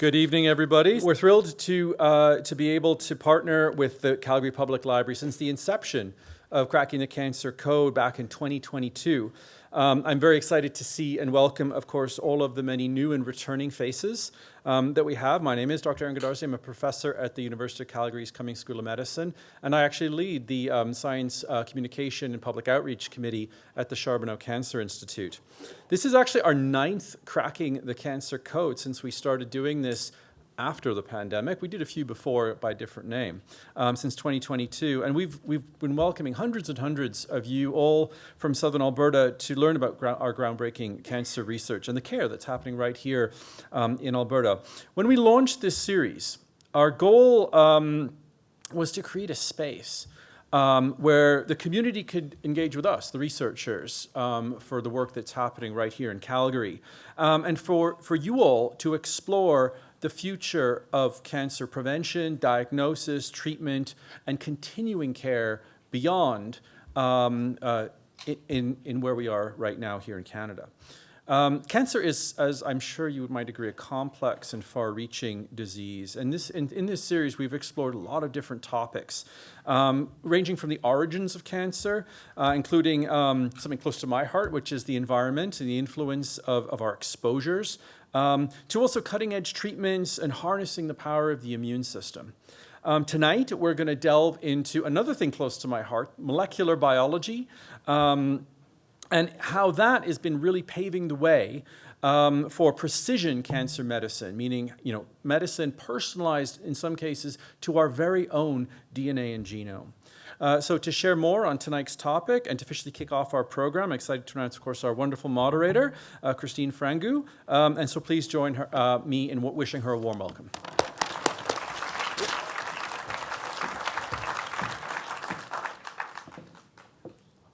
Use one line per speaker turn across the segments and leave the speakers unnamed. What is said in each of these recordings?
Good evening, everybody. We're thrilled to be able to partner with the Calgary Public Library since the inception of Cracking the Cancer Code back in 2022. I'm very excited to see and welcome, of course, all of the many new and returning faces that we have. My name is Dr. Aaron Godarzi. I'm a professor at the University of Calgary's Cummings School of Medicine, and I actually lead the Science Communication and Public Outreach Committee at the Charbonneau Cancer Institute. This is actually our 9th Cracking the Cancer Code since we started doing this after the pandemic. We did a few before by a different name since 2022, and we've been welcoming hundreds and hundreds of you all from Southern Alberta to learn about our groundbreaking cancer research and the care that's happening right here in Alberta. When we launched this series, our goal was to create a space where the community could engage with us, the researchers, for the work that's happening right here in Calgary, and for you all to explore the future of cancer prevention, diagnosis, treatment, and continuing care beyond in where we are right now here in Canada. Cancer is, as I'm sure you might agree, a complex and far-reaching disease. And in this series, we've explored a lot of different topics, ranging from the origins of cancer, including something close to my heart, which is the environment and the influence of our exposures, to also cutting-edge treatments and harnessing the power of the immune system. Tonight, we're going to delve into another thing close to my heart, molecular biology, and how that has been really paving the way for precision cancer medicine, meaning medicine personalized in some cases to our very own DNA and genome. So to share more on tonight's topic and to officially kick off our program, I'm excited to announce, of course, our wonderful moderator, Christine Frangu. And so please join her, me in wishing her a warm welcome.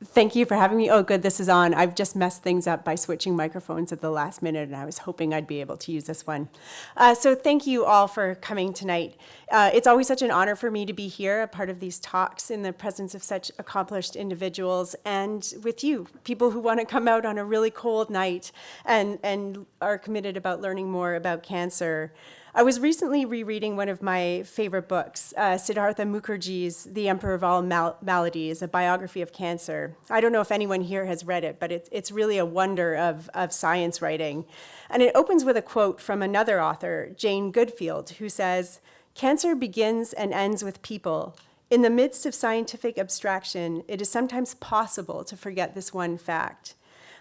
Thank you for having me. Oh, good, this is on. I've just messed things up by switching microphones at the last minute, and I was hoping I'd be able to use this one. So thank you all for coming tonight. It's always such an honor for me to be here, a part of these talks in the presence of such accomplished individuals, and with you, people who want to come out on a really cold night and are committed about learning more about cancer. I was recently rereading one of my favorite books, Siddhartha Mukherjee's The Emperor of All Maladies, a biography of cancer. I don't know if anyone here has read it, but it's really a wonder of science writing. And it opens with a quote from another author, Jane Goodfield, who says, "Cancer begins and ends with people. In the midst of scientific abstraction, it is sometimes possible to forget this one fact."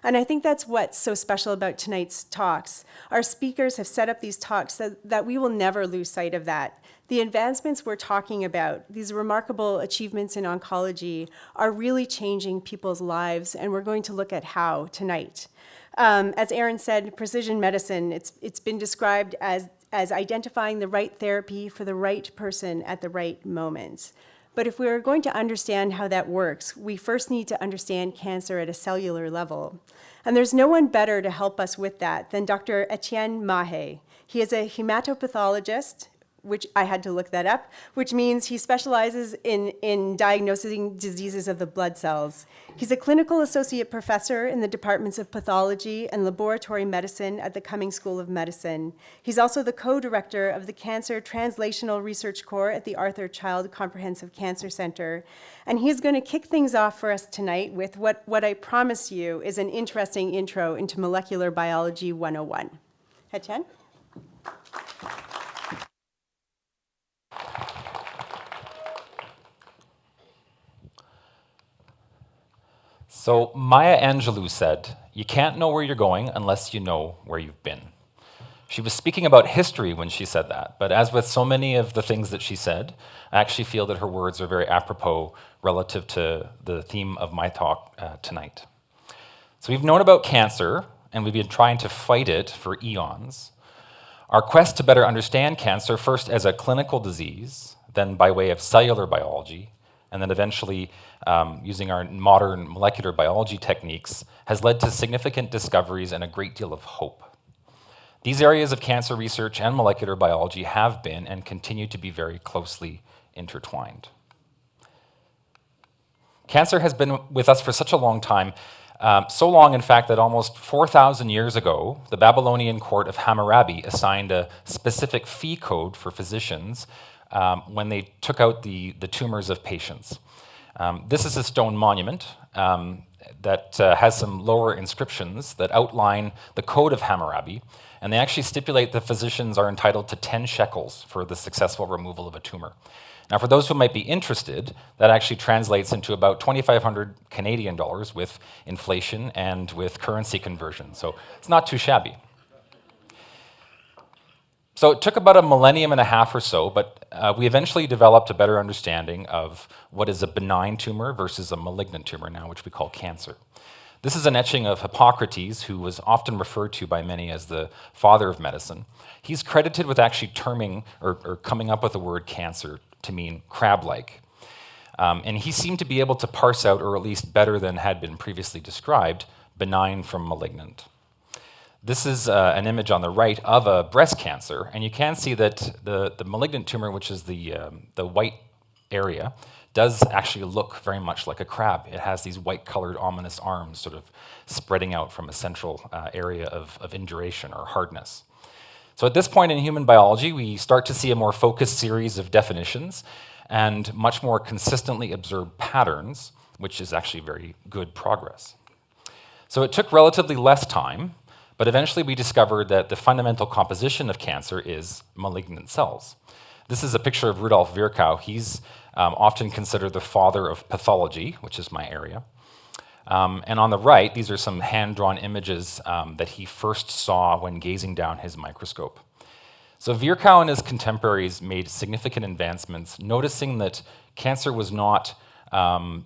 And I think that's what's so special about tonight's talks. Our speakers have set up these talks so that we will never lose sight of that. The advancements we're talking about, these remarkable achievements in oncology, are really changing people's lives, and we're going to look at how tonight. As Aaron said, precision medicine, it's been described as identifying the right therapy for the right person at the right moment. But if we're going to understand how that works, we first need to understand cancer at a cellular level. And there's no one better to help us with that than Dr. Etienne Mahé. He is a hematopathologist, which I had to look that up, which means he specializes in diagnosing diseases of the blood cells. He's a clinical associate professor in the departments of pathology and laboratory medicine at the Cummings School of Medicine. He's also the co-director of the Cancer Translational Research Core at the Arthur Child Comprehensive Cancer Center. And he's going to kick things off for us tonight with what I promise you is an interesting intro into molecular biology 101. Etienne?
So Maya Angelou said, "You can't know where you're going unless you know where you've been." She was speaking about history when she said that, but as with so many of the things that she said, I actually feel that her words are very apropos relative to the theme of my talk tonight. So we've known about cancer, and we've been trying to fight it for eons. Our quest to better understand cancer, first as a clinical disease, then by way of cellular biology, and then eventually using our modern molecular biology techniques, has led to significant discoveries and a great deal of hope. These areas of cancer research and molecular biology have been and continue to be very closely intertwined. Cancer has been with us for such a long time So long, in fact, that almost 4,000 years ago, the Babylonian court of Hammurabi assigned a specific fee code for physicians when they took out the tumors of patients. This is a stone monument that has some lower inscriptions that outline the code of Hammurabi, and they actually stipulate that physicians are entitled to 10 shekels for the successful removal of a tumor. Now, for those who might be interested, that actually translates into about 2,500 Canadian dollars with inflation and with currency conversion, so it's not too shabby. So it took about a millennium and a half or so, but we eventually developed a better understanding of what is a benign tumor versus a malignant tumor now, which we call cancer. This is an etching of Hippocrates, who was often referred to by many as the father of medicine. He's credited with actually terming or coming up with the word cancer to mean crab-like. And he seemed to be able to parse out, or at least better than had been previously described, benign from malignant. This is an image on the right of a breast cancer, and you can see that the malignant tumor, which is the white area, does actually look very much like a crab. It has these white-colored ominous arms sort of spreading out from a central area of induration or hardness. So at this point in human biology, we start to see a more focused series of definitions and much more consistently observed patterns, which is actually very good progress. So it took relatively less time, but eventually we discovered that the fundamental composition of cancer is malignant cells. This is a picture of Rudolf Virchow. He's often considered the father of pathology, which is my area. And on the right, these are some hand-drawn images that he first saw when gazing down his microscope. So Virchow and his contemporaries made significant advancements, noticing that cancer was not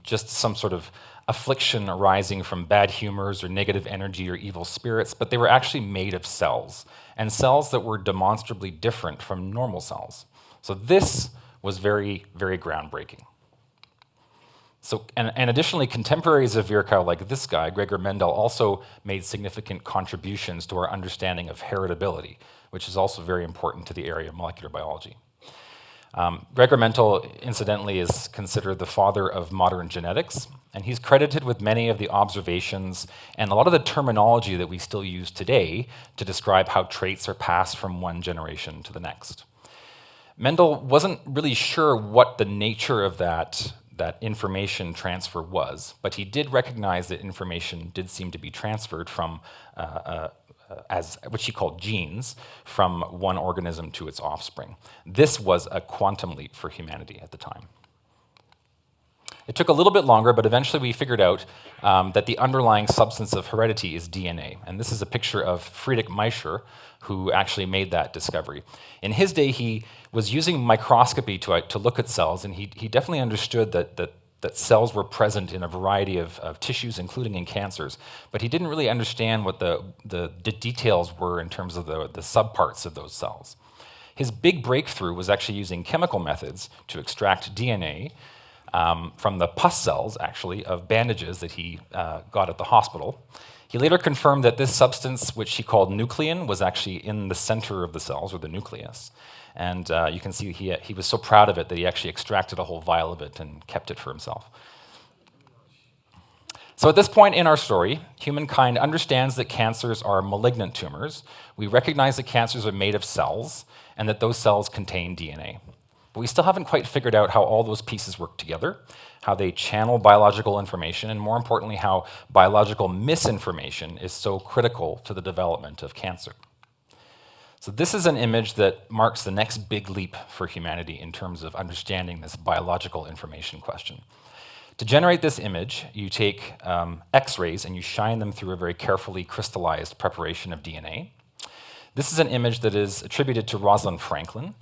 just some sort of affliction arising from bad humors or negative energy or evil spirits, but they were actually made of cells, and cells that were demonstrably different from normal cells. So this was very, very groundbreaking. So, and additionally, contemporaries of Virchow, like this guy, Gregor Mendel, also made significant contributions to our understanding of heritability, which is also very important to the area of molecular biology. Gregor Mendel, incidentally, is considered the father of modern genetics, and he's credited with many of the observations and a lot of the terminology that we still use today to describe how traits are passed from one generation to the next. Mendel wasn't really sure what the nature of that information transfer was, but he did recognize that information did seem to be transferred from, as which he called genes, from one organism to its offspring. This was a quantum leap for humanity at the time. It took a little bit longer, but eventually we figured out that the underlying substance of heredity is DNA. And this is a picture of Friedrich Miescher, who actually made that discovery. In his day, he was using microscopy to look at cells, and he definitely understood that cells were present in a variety of tissues, including in cancers. But he didn't really understand what the details were in terms of the subparts of those cells. His big breakthrough was actually using chemical methods to extract DNA from the pus cells, actually, of bandages that he got at the hospital. He later confirmed that this substance, which he called nuclein, was actually in the center of the cells, or the nucleus. And you can see he was so proud of it that he actually extracted a whole vial of it and kept it for himself. So at this point in our story, humankind understands that cancers are malignant tumors. We recognize that cancers are made of cells, and that those cells contain DNA. But we still haven't quite figured out how all those pieces work together, how they channel biological information, and more importantly, how biological misinformation is so critical to the development of cancer. So this is an image that marks the next big leap for humanity in terms of understanding this biological information question. To generate this image, you take X-rays and you shine them through a very carefully crystallized preparation of DNA. This is an image that is attributed to Rosalind Franklin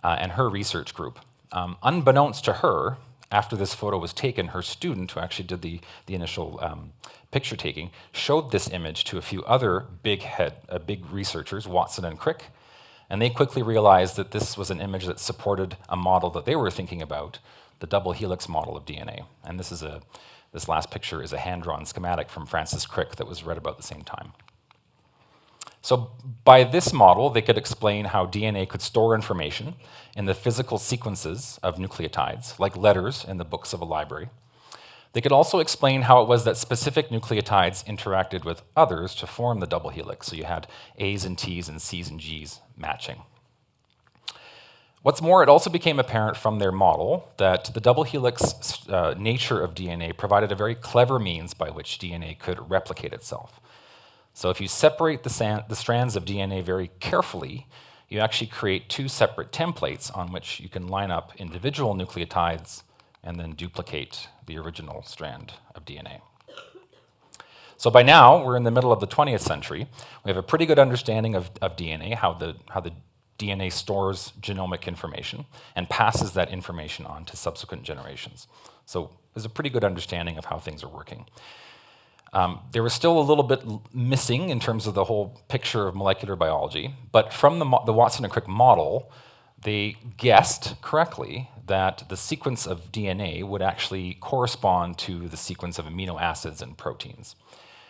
and her research group. Unbeknownst to her, after this photo was taken, her student, who actually did the initial picture taking, showed this image to a few other big researchers, Watson and Crick, and they quickly realized that this was an image that supported a model that they were thinking about, the double helix model of DNA. And this last picture is a hand-drawn schematic from Francis Crick that was read about the same time. So by this model, they could explain how DNA could store information in the physical sequences of nucleotides, like letters in the books of a library. They could also explain how it was that specific nucleotides interacted with others to form the double helix. So you had A's and T's and C's and G's matching. What's more, it also became apparent from their model that the double helix nature of DNA provided a very clever means by which DNA could replicate itself. So if you separate the strands of DNA very carefully, you actually create two separate templates on which you can line up individual nucleotides and then duplicate the original strand of DNA. So by now, we're in the middle of the 20th century. We have a pretty good understanding of DNA, how the DNA stores genomic information and passes that information on to subsequent generations. So there's a pretty good understanding of how things are working. There was still a little bit missing in terms of the whole picture of molecular biology, but from the Watson and Crick model, they guessed correctly that the sequence of DNA would actually correspond to the sequence of amino acids and proteins.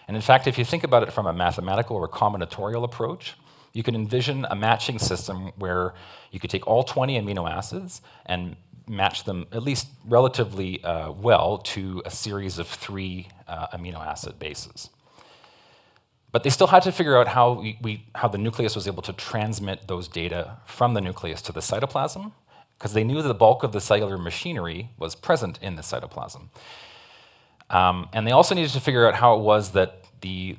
And in fact, if you think about it from a mathematical or combinatorial approach, you can envision a matching system where you could take all 20 amino acids and match them at least relatively well to a series of 3 amino acid bases. But they still had to figure out how the nucleus was able to transmit those data from the nucleus to the cytoplasm, because they knew that the bulk of the cellular machinery was present in the cytoplasm. And they also needed to figure out how it was that the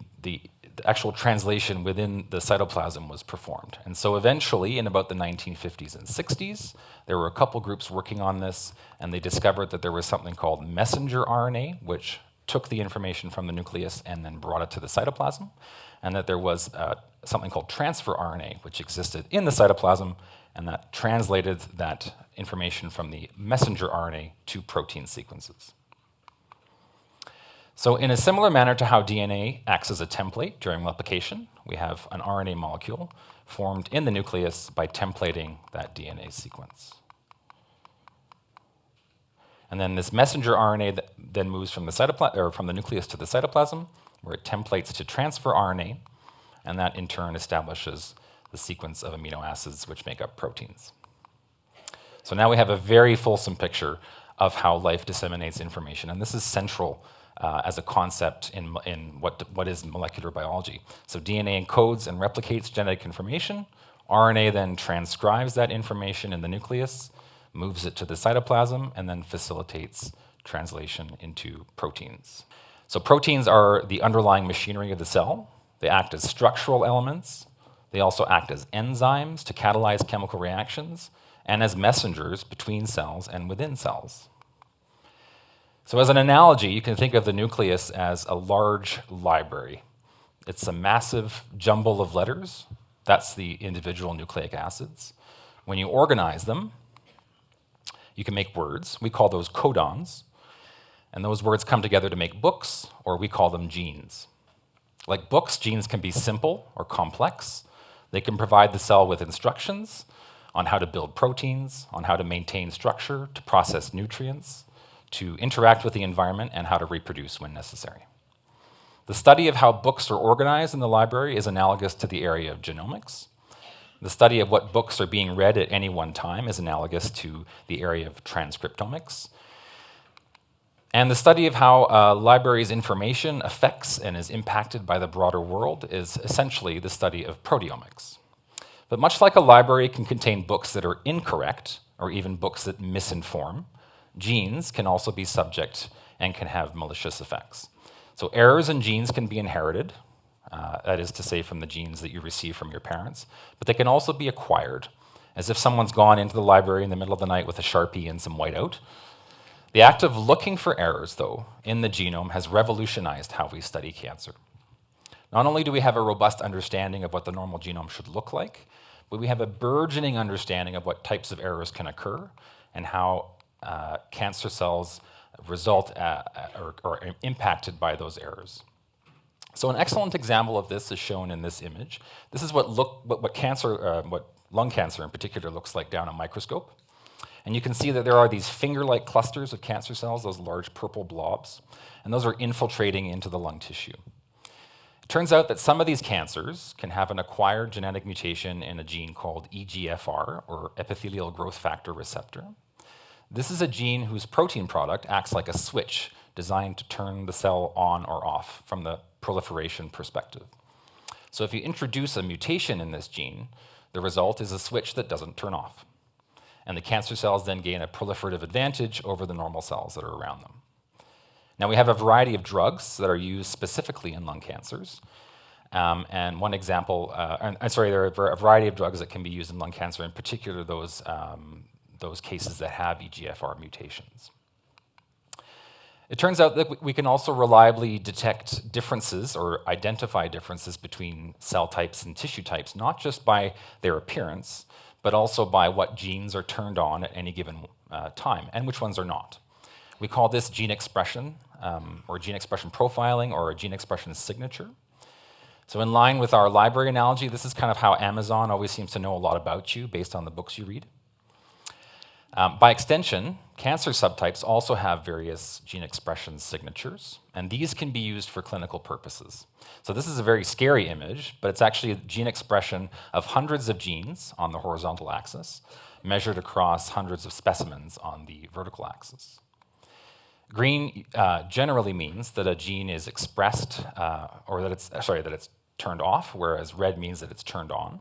actual translation within the cytoplasm was performed. And so eventually, in about the 1950s and 60s, there were a couple groups working on this, and they discovered that there was something called messenger RNA, which took the information from the nucleus and then brought it to the cytoplasm, and that there was something called transfer RNA, which existed in the cytoplasm, and that translated that information from the messenger RNA to protein sequences. So in a similar manner to how DNA acts as a template during replication, we have an RNA molecule formed in the nucleus by templating that DNA sequence. And then this messenger RNA then moves from the nucleus to the cytoplasm, where it templates to transfer RNA, and that in turn establishes the sequence of amino acids which make up proteins. So now we have a very fulsome picture of how life disseminates information, and this is central as a concept in what is molecular biology. So DNA encodes and replicates genetic information. RNA then transcribes that information in the nucleus, moves it to the cytoplasm, and then facilitates translation into proteins. So proteins are the underlying machinery of the cell. They act as structural elements. They also act as enzymes to catalyze chemical reactions and as messengers between cells and within cells. So as an analogy, you can think of the nucleus as a large library. It's a massive jumble of letters. That's the individual nucleic acids. When you organize them, you can make words. We call those codons. And those words come together to make books, or we call them genes. Like books, genes can be simple or complex. They can provide the cell with instructions on how to build proteins, on how to maintain structure, to process nutrients, to interact with the environment, and how to reproduce when necessary. The study of how books are organized in the library is analogous to the area of genomics. The study of what books are being read at any one time is analogous to the area of transcriptomics. And the study of how a library's information affects and is impacted by the broader world is essentially the study of proteomics. But much like a library can contain books that are incorrect, or even books that misinform, genes can also be subject and can have malicious effects. So errors in genes can be inherited, that is to say from the genes that you receive from your parents, but they can also be acquired, as if someone's gone into the library in the middle of the night with a Sharpie and some whiteout. The act of looking for errors, though, in the genome has revolutionized how we study cancer. Not only do we have a robust understanding of what the normal genome should look like, but we have a burgeoning understanding of what types of errors can occur and how cancer cells result or are impacted by those errors. So an excellent example of this is shown in this image. This is what lung cancer in particular looks like down a microscope. And you can see that there are these finger-like clusters of cancer cells, those large purple blobs, and those are infiltrating into the lung tissue. It turns out that some of these cancers can have an acquired genetic mutation in a gene called EGFR, or epithelial growth factor receptor. This is a gene whose protein product acts like a switch designed to turn the cell on or off from the proliferation perspective. So if you introduce a mutation in this gene, the result is a switch that doesn't turn off. And the cancer cells then gain a proliferative advantage over the normal cells that are around them. Now, we have a variety of drugs that are used specifically in lung cancers. And one example, there are a variety of drugs that can be used in lung cancer, in particular those cases that have EGFR mutations. It turns out that we can also reliably detect differences or identify differences between cell types and tissue types, not just by their appearance, but also by what genes are turned on at any given time and which ones are not. We call this gene expression or gene expression profiling or a gene expression signature. So in line with our library analogy, this is kind of how Amazon always seems to know a lot about you based on the books you read. By extension, cancer subtypes also have various gene expression signatures, and these can be used for clinical purposes. So this is a very scary image, but it's actually a gene expression of hundreds of genes on the horizontal axis, measured across hundreds of specimens on the vertical axis. Green generally means that a gene is expressed, or that it's turned off, whereas red means that it's turned on.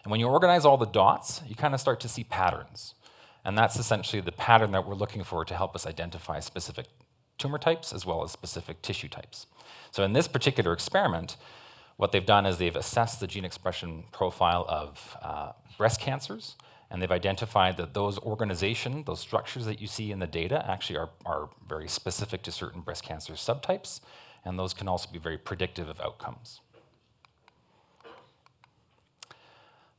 And when you organize all the dots, you kind of start to see patterns. And that's essentially the pattern that we're looking for to help us identify specific tumor types as well as specific tissue types. So in this particular experiment, what they've done is they've assessed the gene expression profile of breast cancers, and they've identified that those structures that you see in the data actually are very specific to certain breast cancer subtypes, and those can also be very predictive of outcomes.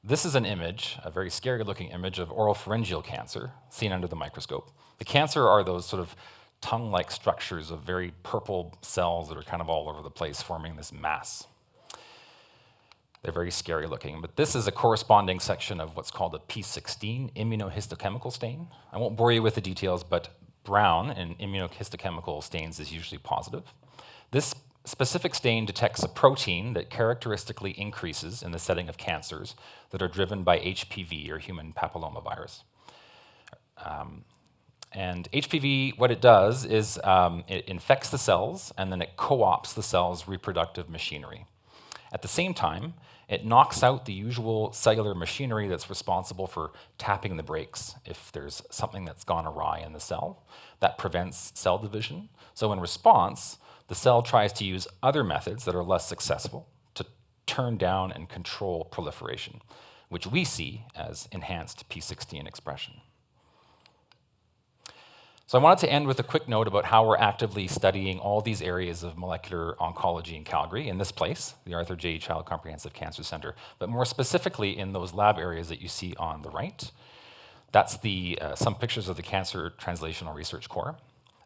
This is an image, a very scary-looking image of oropharyngeal cancer seen under the microscope. The cancer are those sort of tongue-like structures of very purple cells that are kind of all over the place, forming this mass. They're very scary-looking, but this is a corresponding section of what's called a P16 immunohistochemical stain. I won't bore you with the details, but brown in immunohistochemical stains is usually positive. This specific stain detects a protein that characteristically increases in the setting of cancers that are driven by HPV, or human papillomavirus. And HPV, what it does is it infects the cells, and then it co-opts the cell's reproductive machinery. At the same time, it knocks out the usual cellular machinery that's responsible for tapping the brakes if there's something that's gone awry in the cell. That prevents cell division. So in response, the cell tries to use other methods that are less successful to turn down and control proliferation, which we see as enhanced P16 expression. So I wanted to end with a quick note about how we're actively studying all these areas of molecular oncology in Calgary, in this place, the Arthur J. Child Comprehensive Cancer Center, but more specifically in those lab areas that you see on the right. That's some pictures of the Cancer Translational Research Core.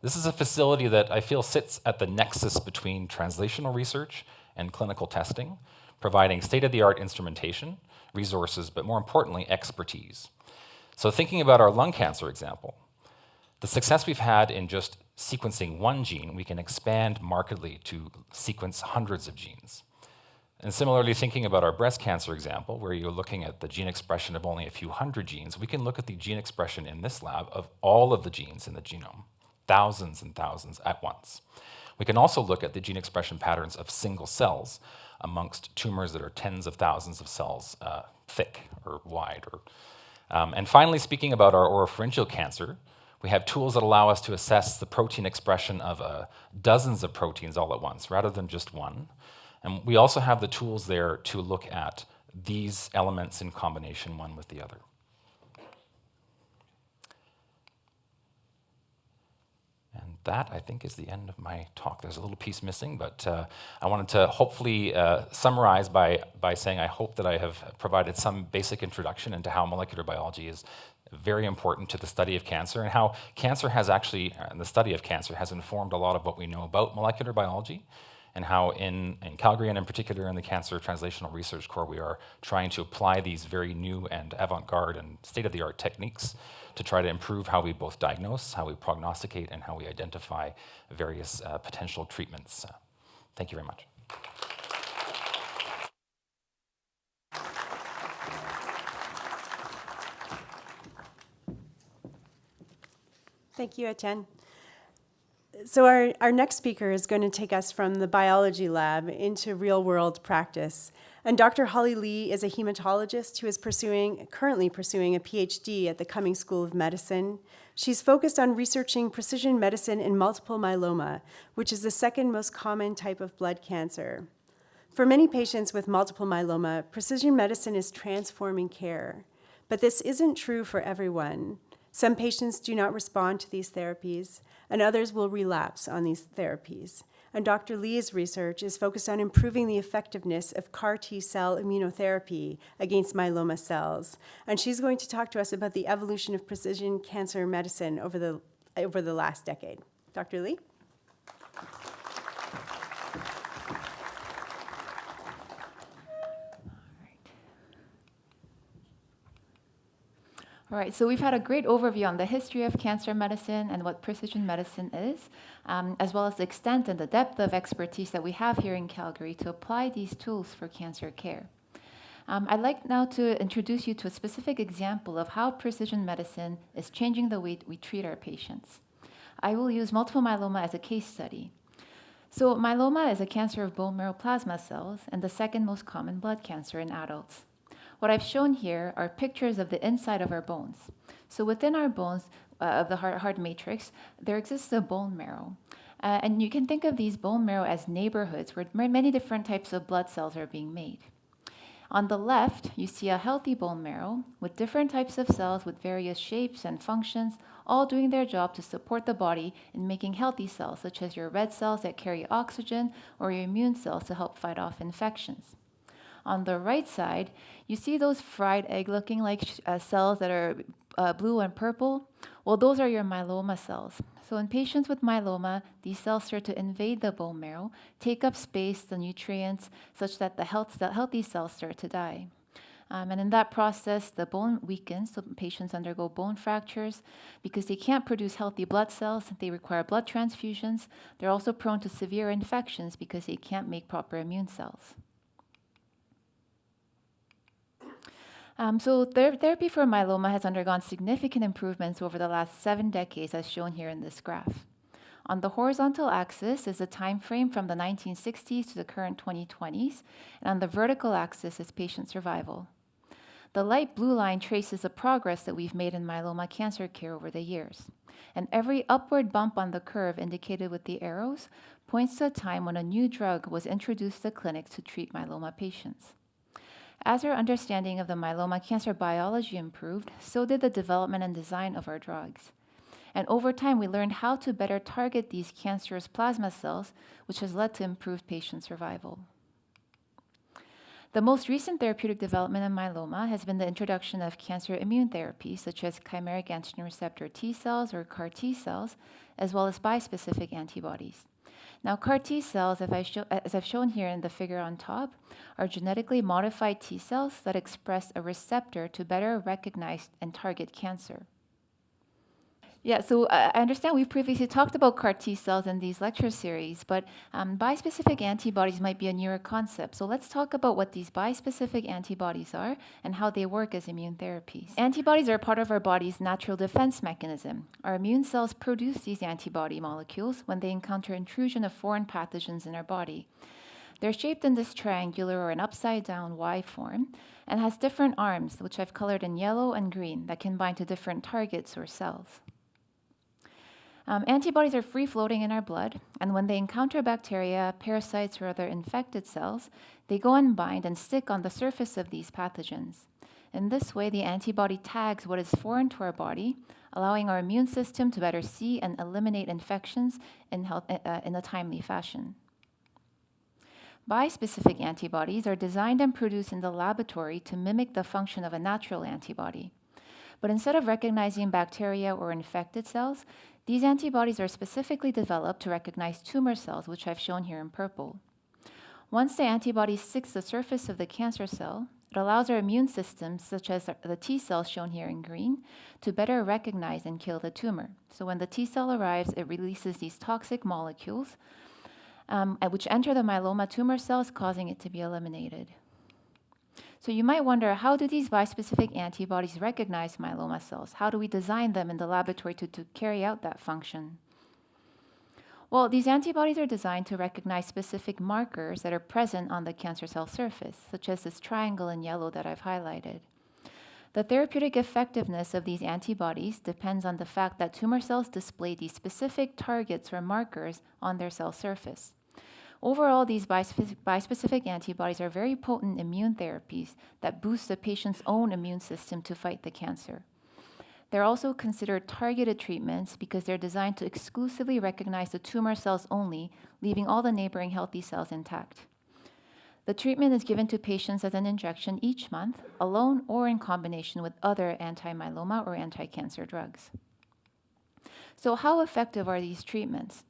This is a facility that I feel sits at the nexus between translational research and clinical testing, providing state-of-the-art instrumentation, resources, but more importantly, expertise. So thinking about our lung cancer example, the success we've had in just sequencing one gene, we can expand markedly to sequence hundreds of genes. And similarly, thinking about our breast cancer example, where you're looking at the gene expression of only a few hundred genes, we can look at the gene expression in this lab of all of the genes in the genome, thousands and thousands at once. We can also look at the gene expression patterns of single cells amongst tumors that are tens of thousands of cells thick or wide. And finally, speaking about our oropharyngeal cancer, we have tools that allow us to assess the protein expression of dozens of proteins all at once, rather than just one. And we also have the tools there to look at these elements in combination, one with the other. And that, I think, is the end of my talk. There's a little piece missing, but I wanted to hopefully summarize by saying I hope that I have provided some basic introduction into how molecular biology is very important to the study of cancer, and how cancer has actually, the study of cancer has informed a lot of what we know about molecular biology, and how in Calgary, and in particular in the Cancer Translational Research Core, we are trying to apply these very new and avant-garde and state-of-the-art techniques to try to improve how we both diagnose, how we prognosticate, and how we identify various potential treatments. Thank you very much.
Thank you, Etienne. So our next speaker is going to take us from the biology lab into real-world practice. And Dr. Holly Lee is a hematologist who is currently pursuing a PhD at the Cummings School of Medicine. She's focused on researching precision medicine in multiple myeloma, which is the second most common type of blood cancer. For many patients with multiple myeloma, precision medicine is transforming care. But this isn't true for everyone. Some patients do not respond to these therapies, and others will relapse on these therapies. And Dr. Lee's research is focused on improving the effectiveness of CAR T-cell immunotherapy against myeloma cells. And she's going to talk to us about the evolution of precision cancer medicine over the last decade. Dr. Lee?
All right, so we've had a great overview on the history of cancer medicine and what precision medicine is, as well as the extent and the depth of expertise that we have here in Calgary to apply these tools for cancer care. I'd like now to introduce you to a specific example of how precision medicine is changing the way we treat our patients. I will use multiple myeloma as a case study. So myeloma is a cancer of bone marrow plasma cells and the second most common blood cancer in adults. What I've shown here are pictures of the inside of our bones. So within our bones, of the heart matrix, there exists a bone marrow. And you can think of these bone marrow as neighborhoods where many different types of blood cells are being made. On the left, you see a healthy bone marrow with different types of cells with various shapes and functions, all doing their job to support the body in making healthy cells, such as your red cells that carry oxygen or your immune cells to help fight off infections. On the right side, you see those fried egg-looking like cells that are blue and purple. Well, those are your myeloma cells. So in patients with myeloma, these cells start to invade the bone marrow, take up space, the nutrients, such that the healthy cells start to die. And in that process, the bone weakens, so patients undergo bone fractures. Because they can't produce healthy blood cells, they require blood transfusions. They're also prone to severe infections because they can't make proper immune cells. So therapy for myeloma has undergone significant improvements over the last 7 decades, as shown here in this graph. On the horizontal axis is the time frame from the 1960s to the current 2020s, and on the vertical axis is patient survival. The light blue line traces the progress that we've made in myeloma cancer care over the years. And every upward bump on the curve indicated with the arrows points to a time when a new drug was introduced to clinics to treat myeloma patients. As our understanding of the myeloma cancer biology improved, so did the development and design of our drugs. And over time, we learned how to better target these cancerous plasma cells, which has led to improved patient survival. The most recent therapeutic development in myeloma has been the introduction of cancer immune therapies, such as chimeric antigen receptor T cells or CAR T cells, as well as bispecific antibodies. Now, CAR T cells, as I've shown here in the figure on top, are genetically modified T cells that express a receptor to better recognize and target cancer. Yeah, so I understand we've previously talked about CAR T cells in these lecture series, but bispecific antibodies might be a newer concept. So let's talk about what these bispecific antibodies are and how they work as immune therapies. Antibodies are part of our body's natural defense mechanism. Our immune cells produce these antibody molecules when they encounter intrusion of foreign pathogens in our body. They're shaped in this triangular or an upside-down Y form and has different arms, which I've colored in yellow and green, that can bind to different targets or cells. Antibodies are free-floating in our blood, and when they encounter bacteria, parasites, or other infected cells, they go and bind and stick on the surface of these pathogens. In this way, the antibody tags what is foreign to our body, allowing our immune system to better see and eliminate infections in a timely fashion. Bispecific antibodies are designed and produced in the laboratory to mimic the function of a natural antibody. But instead of recognizing bacteria or infected cells, these antibodies are specifically developed to recognize tumor cells, which I've shown here in purple. Once the antibody sticks to the surface of the cancer cell, it allows our immune system, such as the T cells shown here in green, to better recognize and kill the tumor. So when the T cell arrives, it releases these toxic molecules, which enter the myeloma tumor cells, causing it to be eliminated. So you might wonder, how do these bispecific antibodies recognize myeloma cells? How do we design them in the laboratory to carry out that function? Well, these antibodies are designed to recognize specific markers that are present on the cancer cell surface, such as this triangle in yellow that I've highlighted. The therapeutic effectiveness of these antibodies depends on the fact that tumor cells display these specific targets or markers on their cell surface. Overall, these bispecific antibodies are very potent immune therapies that boost the patient's own immune system to fight the cancer. They're also considered targeted treatments because they're designed to exclusively recognize the tumor cells only, leaving all the neighboring healthy cells intact. The treatment is given to patients as an injection each month, alone or in combination with other anti-myeloma or anti-cancer drugs. So how effective are these treatments?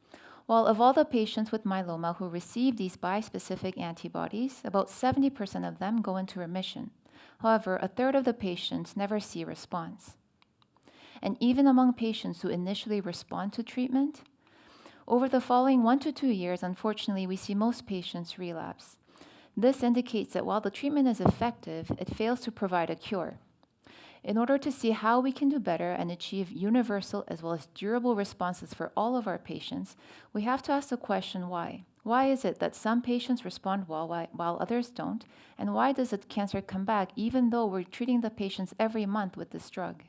Well, of all the patients with myeloma who receive these bispecific antibodies, about 70% of them go into remission. However, a third of the patients never see response. And even among patients who initially respond to treatment, over the following 1 to 2 years, unfortunately, we see most patients relapse. This indicates that while the treatment is effective, it fails to provide a cure. In order to see how we can do better and achieve universal as well as durable responses for all of our patients, we have to ask the question why. Why is it that some patients respond well while others don't? And why does the cancer come back even though we're treating the patients every month with this drug?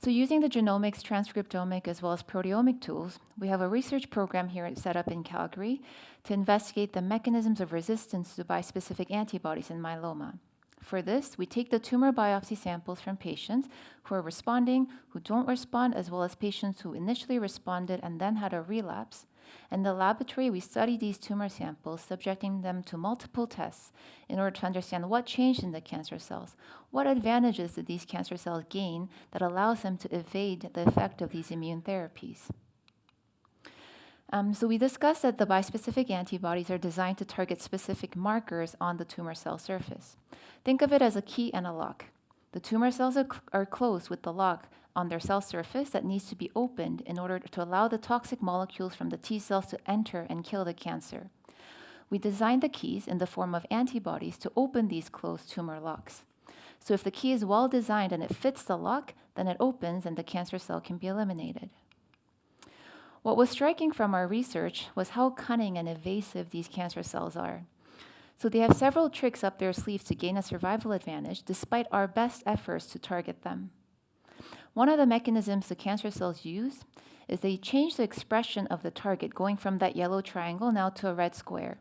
So using the genomics, transcriptomic, as well as proteomic tools, we have a research program here set up in Calgary to investigate the mechanisms of resistance to bispecific antibodies in myeloma. For this, we take the tumor biopsy samples from patients who are responding, who don't respond, as well as patients who initially responded and then had a relapse. In the laboratory, we study these tumor samples, subjecting them to multiple tests in order to understand what changed in the cancer cells. What advantages did these cancer cells gain that allows them to evade the effect of these immune therapies? So we discussed that the bispecific antibodies are designed to target specific markers on the tumor cell surface. Think of it as a key and a lock. The tumor cells are closed with the lock on their cell surface that needs to be opened in order to allow the toxic molecules from the T cells to enter and kill the cancer. We designed the keys in the form of antibodies to open these closed tumor locks. So if the key is well designed and it fits the lock, then it opens and the cancer cell can be eliminated. What was striking from our research was how cunning and evasive these cancer cells are. So they have several tricks up their sleeves to gain a survival advantage despite our best efforts to target them. One of the mechanisms the cancer cells use is they change the expression of the target, going from that yellow triangle now to a red square.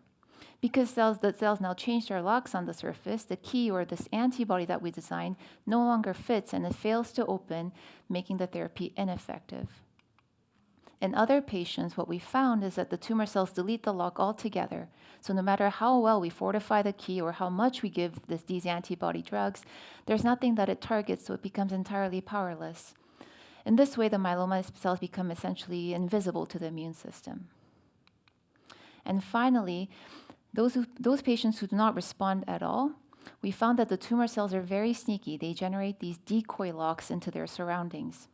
Because the cells now change their locks on the surface, the key or this antibody that we designed no longer fits and it fails to open, making the therapy ineffective. In other patients, what we found is that the tumor cells delete the lock altogether. So no matter how well we fortify the key or how much we give these antibody drugs, there's nothing that it targets, so it becomes entirely powerless. In this way, the myeloma cells become essentially invisible to the immune system. And finally, those patients who do not respond at all, we found that the tumor cells are very sneaky. They generate these decoy locks into their surroundings.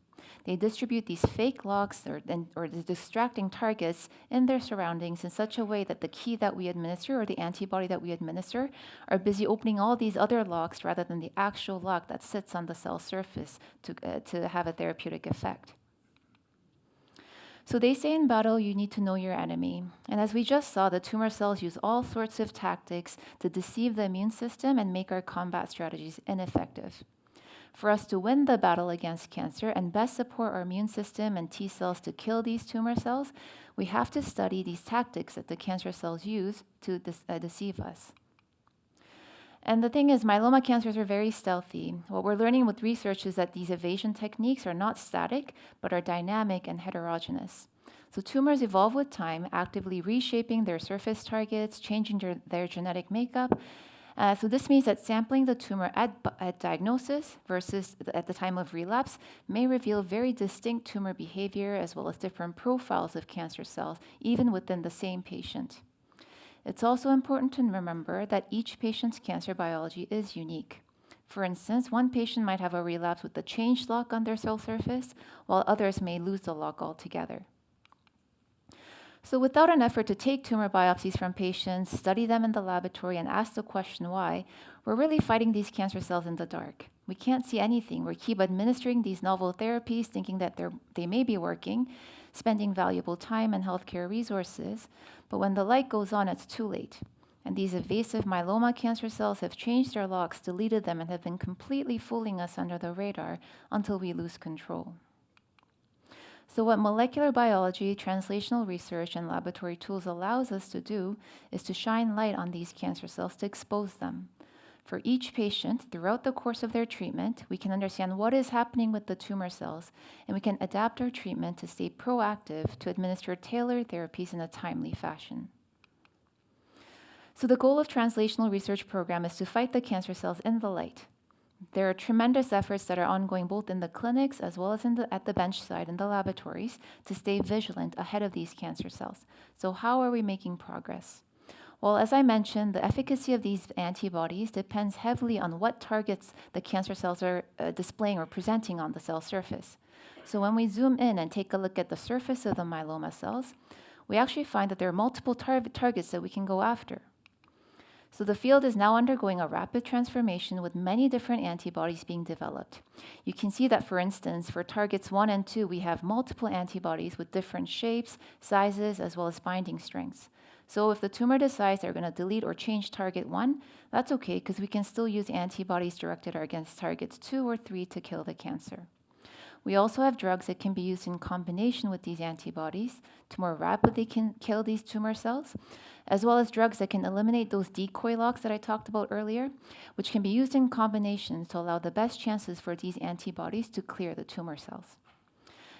They distribute these fake locks or the distracting targets in their surroundings in such a way that the key that we administer or the antibody that we administer are busy opening all these other locks rather than the actual lock that sits on the cell surface to have a therapeutic effect. So they say in battle, you need to know your enemy. And as we just saw, the tumor cells use all sorts of tactics to deceive the immune system and make our combat strategies ineffective. For us to win the battle against cancer and best support our immune system and T cells to kill these tumor cells, we have to study these tactics that the cancer cells use to deceive us. And the thing is, myeloma cancers are very stealthy. What we're learning with research is that these evasion techniques are not static, but are dynamic and heterogeneous. So tumors evolve with time, actively reshaping their surface targets, changing their genetic makeup. So this means that sampling the tumor at diagnosis versus at the time of relapse may reveal very distinct tumor behavior as well as different profiles of cancer cells, even within the same patient. It's also important to remember that each patient's cancer biology is unique. For instance, one patient might have a relapse with a changed lock on their cell surface, while others may lose the lock altogether. So without an effort to take tumor biopsies from patients, study them in the laboratory, and ask the question why, we're really fighting these cancer cells in the dark. We can't see anything. We keep administering these novel therapies thinking that they may be working. spending valuable time and healthcare resources, but when the light goes on, it's too late. And these evasive myeloma cancer cells have changed their locks, deleted them, and have been completely fooling us under the radar until we lose control. So what molecular biology, translational research, and laboratory tools allows us to do is to shine light on these cancer cells to expose them. For each patient, throughout the course of their treatment, we can understand what is happening with the tumor cells, and we can adapt our treatment to stay proactive to administer tailored therapies in a timely fashion. So the goal of translational research program is to fight the cancer cells in the light. There are tremendous efforts that are ongoing both in the clinics as well as at the bench side in the laboratories to stay vigilant ahead of these cancer cells. So how are we making progress? Well, as I mentioned, the efficacy of these antibodies depends heavily on what targets the cancer cells are displaying or presenting on the cell surface. So when we zoom in and take a look at the surface of the myeloma cells, we actually find that there are multiple targets that we can go after. So the field is now undergoing a rapid transformation with many different antibodies being developed. You can see that, for instance, for targets 1 and 2, we have multiple antibodies with different shapes, sizes, as well as binding strengths. So if the tumor decides they're going to delete or change target 1, that's okay, because we can still use antibodies directed against targets 2 or 3 to kill the cancer. We also have drugs that can be used in combination with these antibodies to more rapidly kill these tumor cells, as well as drugs that can eliminate those decoy locks that I talked about earlier, which can be used in combination to allow the best chances for these antibodies to clear the tumor cells.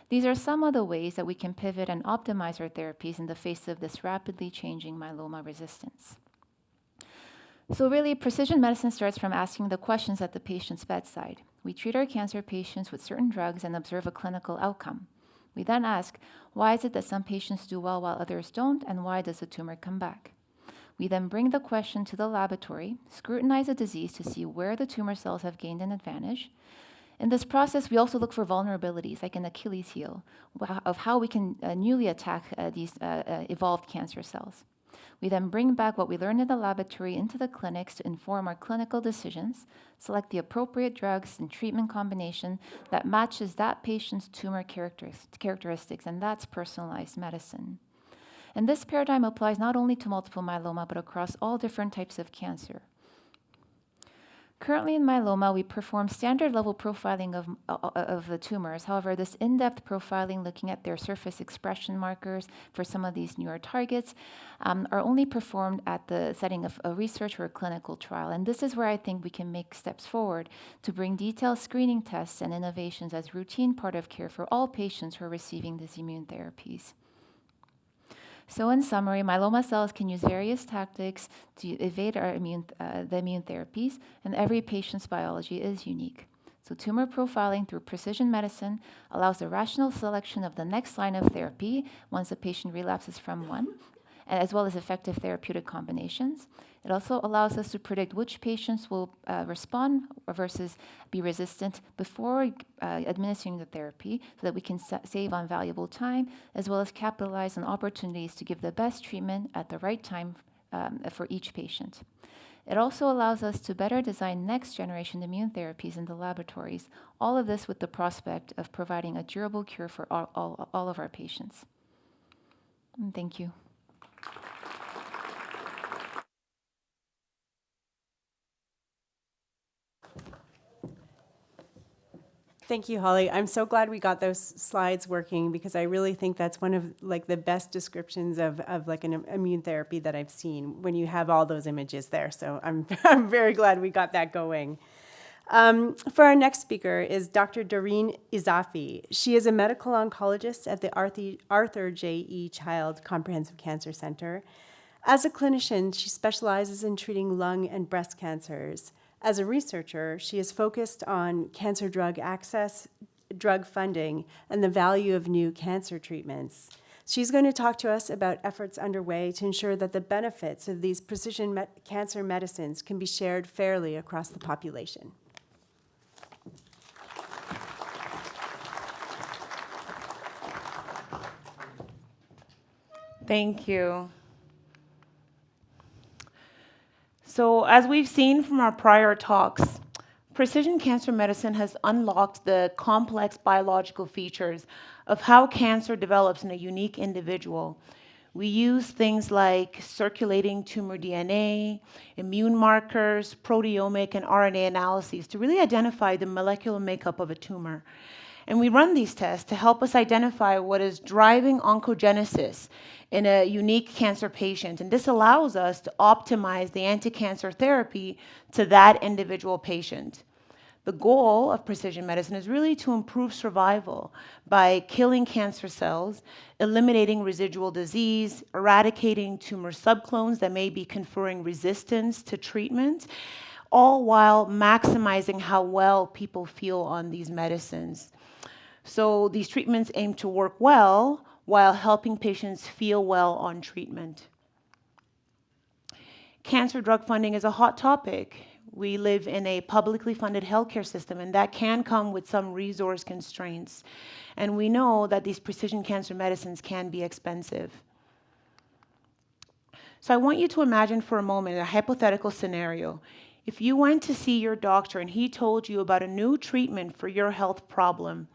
These are some of the ways that we can pivot and optimize our therapies in the face of this rapidly changing myeloma resistance. So really, precision medicine starts from asking the questions at the patient's bedside. We treat our cancer patients with certain drugs and observe a clinical outcome. We then ask, why is it that some patients do well while others don't, and why does the tumor come back? We then bring the question to the laboratory, scrutinize the disease to see where the tumor cells have gained an advantage. In this process, we also look for vulnerabilities, like an Achilles heel, of how we can newly attack these evolved cancer cells. We then bring back what we learned in the laboratory into the clinics to inform our clinical decisions, select the appropriate drugs and treatment combination that matches that patient's tumor characteristics, and that's personalized medicine. And this paradigm applies not only to multiple myeloma, but across all different types of cancer. Currently in myeloma, we perform standard level profiling of the tumors. However, this in-depth profiling, looking at their surface expression markers for some of these newer targets, are only performed at the setting of a research or a clinical trial. And this is where I think we can make steps forward to bring detailed screening tests and innovations as routine part of care for all patients who are receiving these immune therapies. So in summary, myeloma cells can use various tactics to evade the immune therapies, and every patient's biology is unique. So tumor profiling through precision medicine allows the rational selection of the next line of therapy once a patient relapses from one, as well as effective therapeutic combinations. It also allows us to predict which patients will respond versus be resistant before administering the therapy, so that we can save on valuable time, as well as capitalize on opportunities to give the best treatment at the right time for each patient. It also allows us to better design next-generation immune therapies in the laboratories, all of this with the prospect of providing a durable cure for all of our patients. And thank you.
Thank you, Holly. I'm so glad we got those slides working, because I really think that's one of the best descriptions of an immune therapy that I've seen, when you have all those images there. So I'm very glad we got that going. For our next speaker is Dr. Doreen Izafi. She is a medical oncologist at the Arthur J.E. Child Comprehensive Cancer Center. As a clinician, she specializes in treating lung and breast cancers. As a researcher, she is focused on cancer drug access, drug funding, and the value of new cancer treatments. She's going to talk to us about efforts underway to ensure that the benefits of these precision cancer medicines can be shared fairly across the population.
Thank you. So as we've seen from our prior talks, precision cancer medicine has unlocked the complex biological features of how cancer develops in a unique individual. We use things like circulating tumor DNA, immune markers, proteomic and RNA analyses to really identify the molecular makeup of a tumor. And we run these tests to help us identify what is driving oncogenesis in a unique cancer patient. And this allows us to optimize the anti-cancer therapy to that individual patient. The goal of precision medicine is really to improve survival by killing cancer cells, eliminating residual disease, eradicating tumor subclones that may be conferring resistance to treatment, all while maximizing how well people feel on these medicines. So these treatments aim to work well while helping patients feel well on treatment. Cancer drug funding is a hot topic. We live in a publicly funded healthcare system, and that can come with some resource constraints. And we know that these precision cancer medicines can be expensive. So I want you to imagine for a moment a hypothetical scenario. If you went to see your doctor and he told you about a new treatment for your health problem,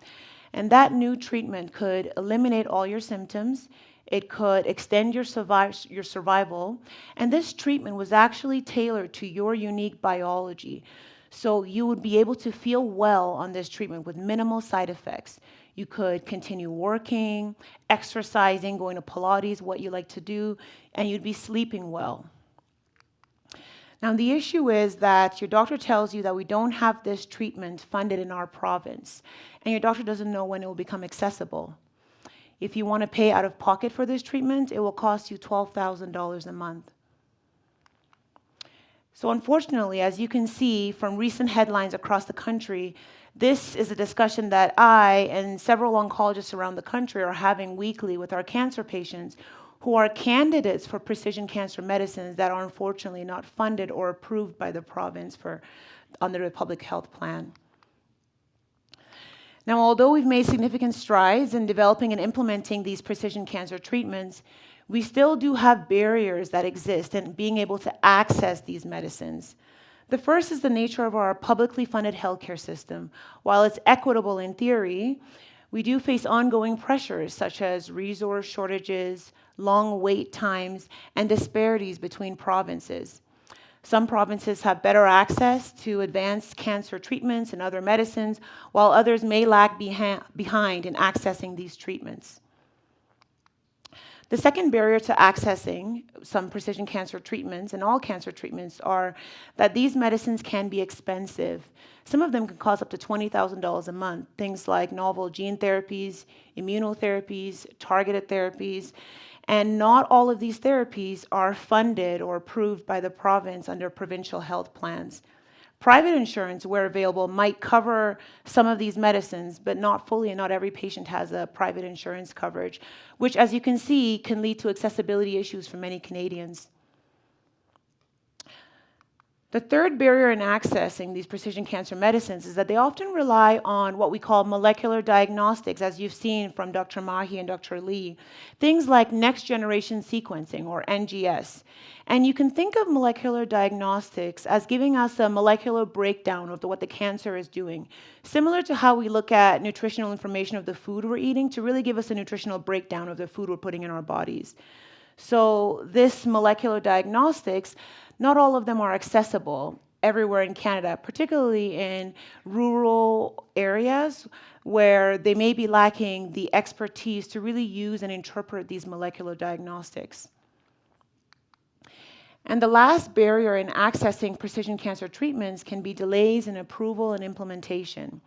and that new treatment could eliminate all your symptoms, it could extend your survival, and this treatment was actually tailored to your unique biology. So you would be able to feel well on this treatment with minimal side effects. You could continue working, exercising, going to Pilates, what you like to do, and you'd be sleeping well. Now, the issue is that your doctor tells you that we don't have this treatment funded in our province, and your doctor doesn't know when it will become accessible. If you want to pay out of pocket for this treatment, it will cost you $12,000 a month. So unfortunately, as you can see from recent headlines across the country, this is a discussion that I and several oncologists around the country are having weekly with our cancer patients who are candidates for precision cancer medicines that are unfortunately not funded or approved by the province under the public health plan. Now, although we've made significant strides in developing and implementing these precision cancer treatments, we still do have barriers that exist in being able to access these medicines. The first is the nature of our publicly funded healthcare system. While it's equitable in theory, we do face ongoing pressures such as resource shortages, long wait times, and disparities between provinces. Some provinces have better access to advanced cancer treatments and other medicines, while others may lag behind in accessing these treatments. The second barrier to accessing some precision cancer treatments and all cancer treatments are that these medicines can be expensive. Some of them can cost up to $20,000 a month, things like novel gene therapies, immunotherapies, targeted therapies, and not all of these therapies are funded or approved by the province under provincial health plans. Private insurance, where available, might cover some of these medicines, but not fully, and not every patient has a private insurance coverage, which, as you can see, can lead to accessibility issues for many Canadians. The third barrier in accessing these precision cancer medicines is that they often rely on what we call molecular diagnostics, as you've seen from Dr. Mahi and Dr. Lee, things like next-generation sequencing, or NGS. And you can think of molecular diagnostics as giving us a molecular breakdown of what the cancer is doing, similar to how we look at nutritional information of the food we're eating to really give us a nutritional breakdown of the food we're putting in our bodies. So this molecular diagnostics, not all of them are accessible everywhere in Canada, particularly in rural areas where they may be lacking the expertise to really use and interpret these molecular diagnostics. And the last barrier in accessing precision cancer treatments can be delays in approval and implementation.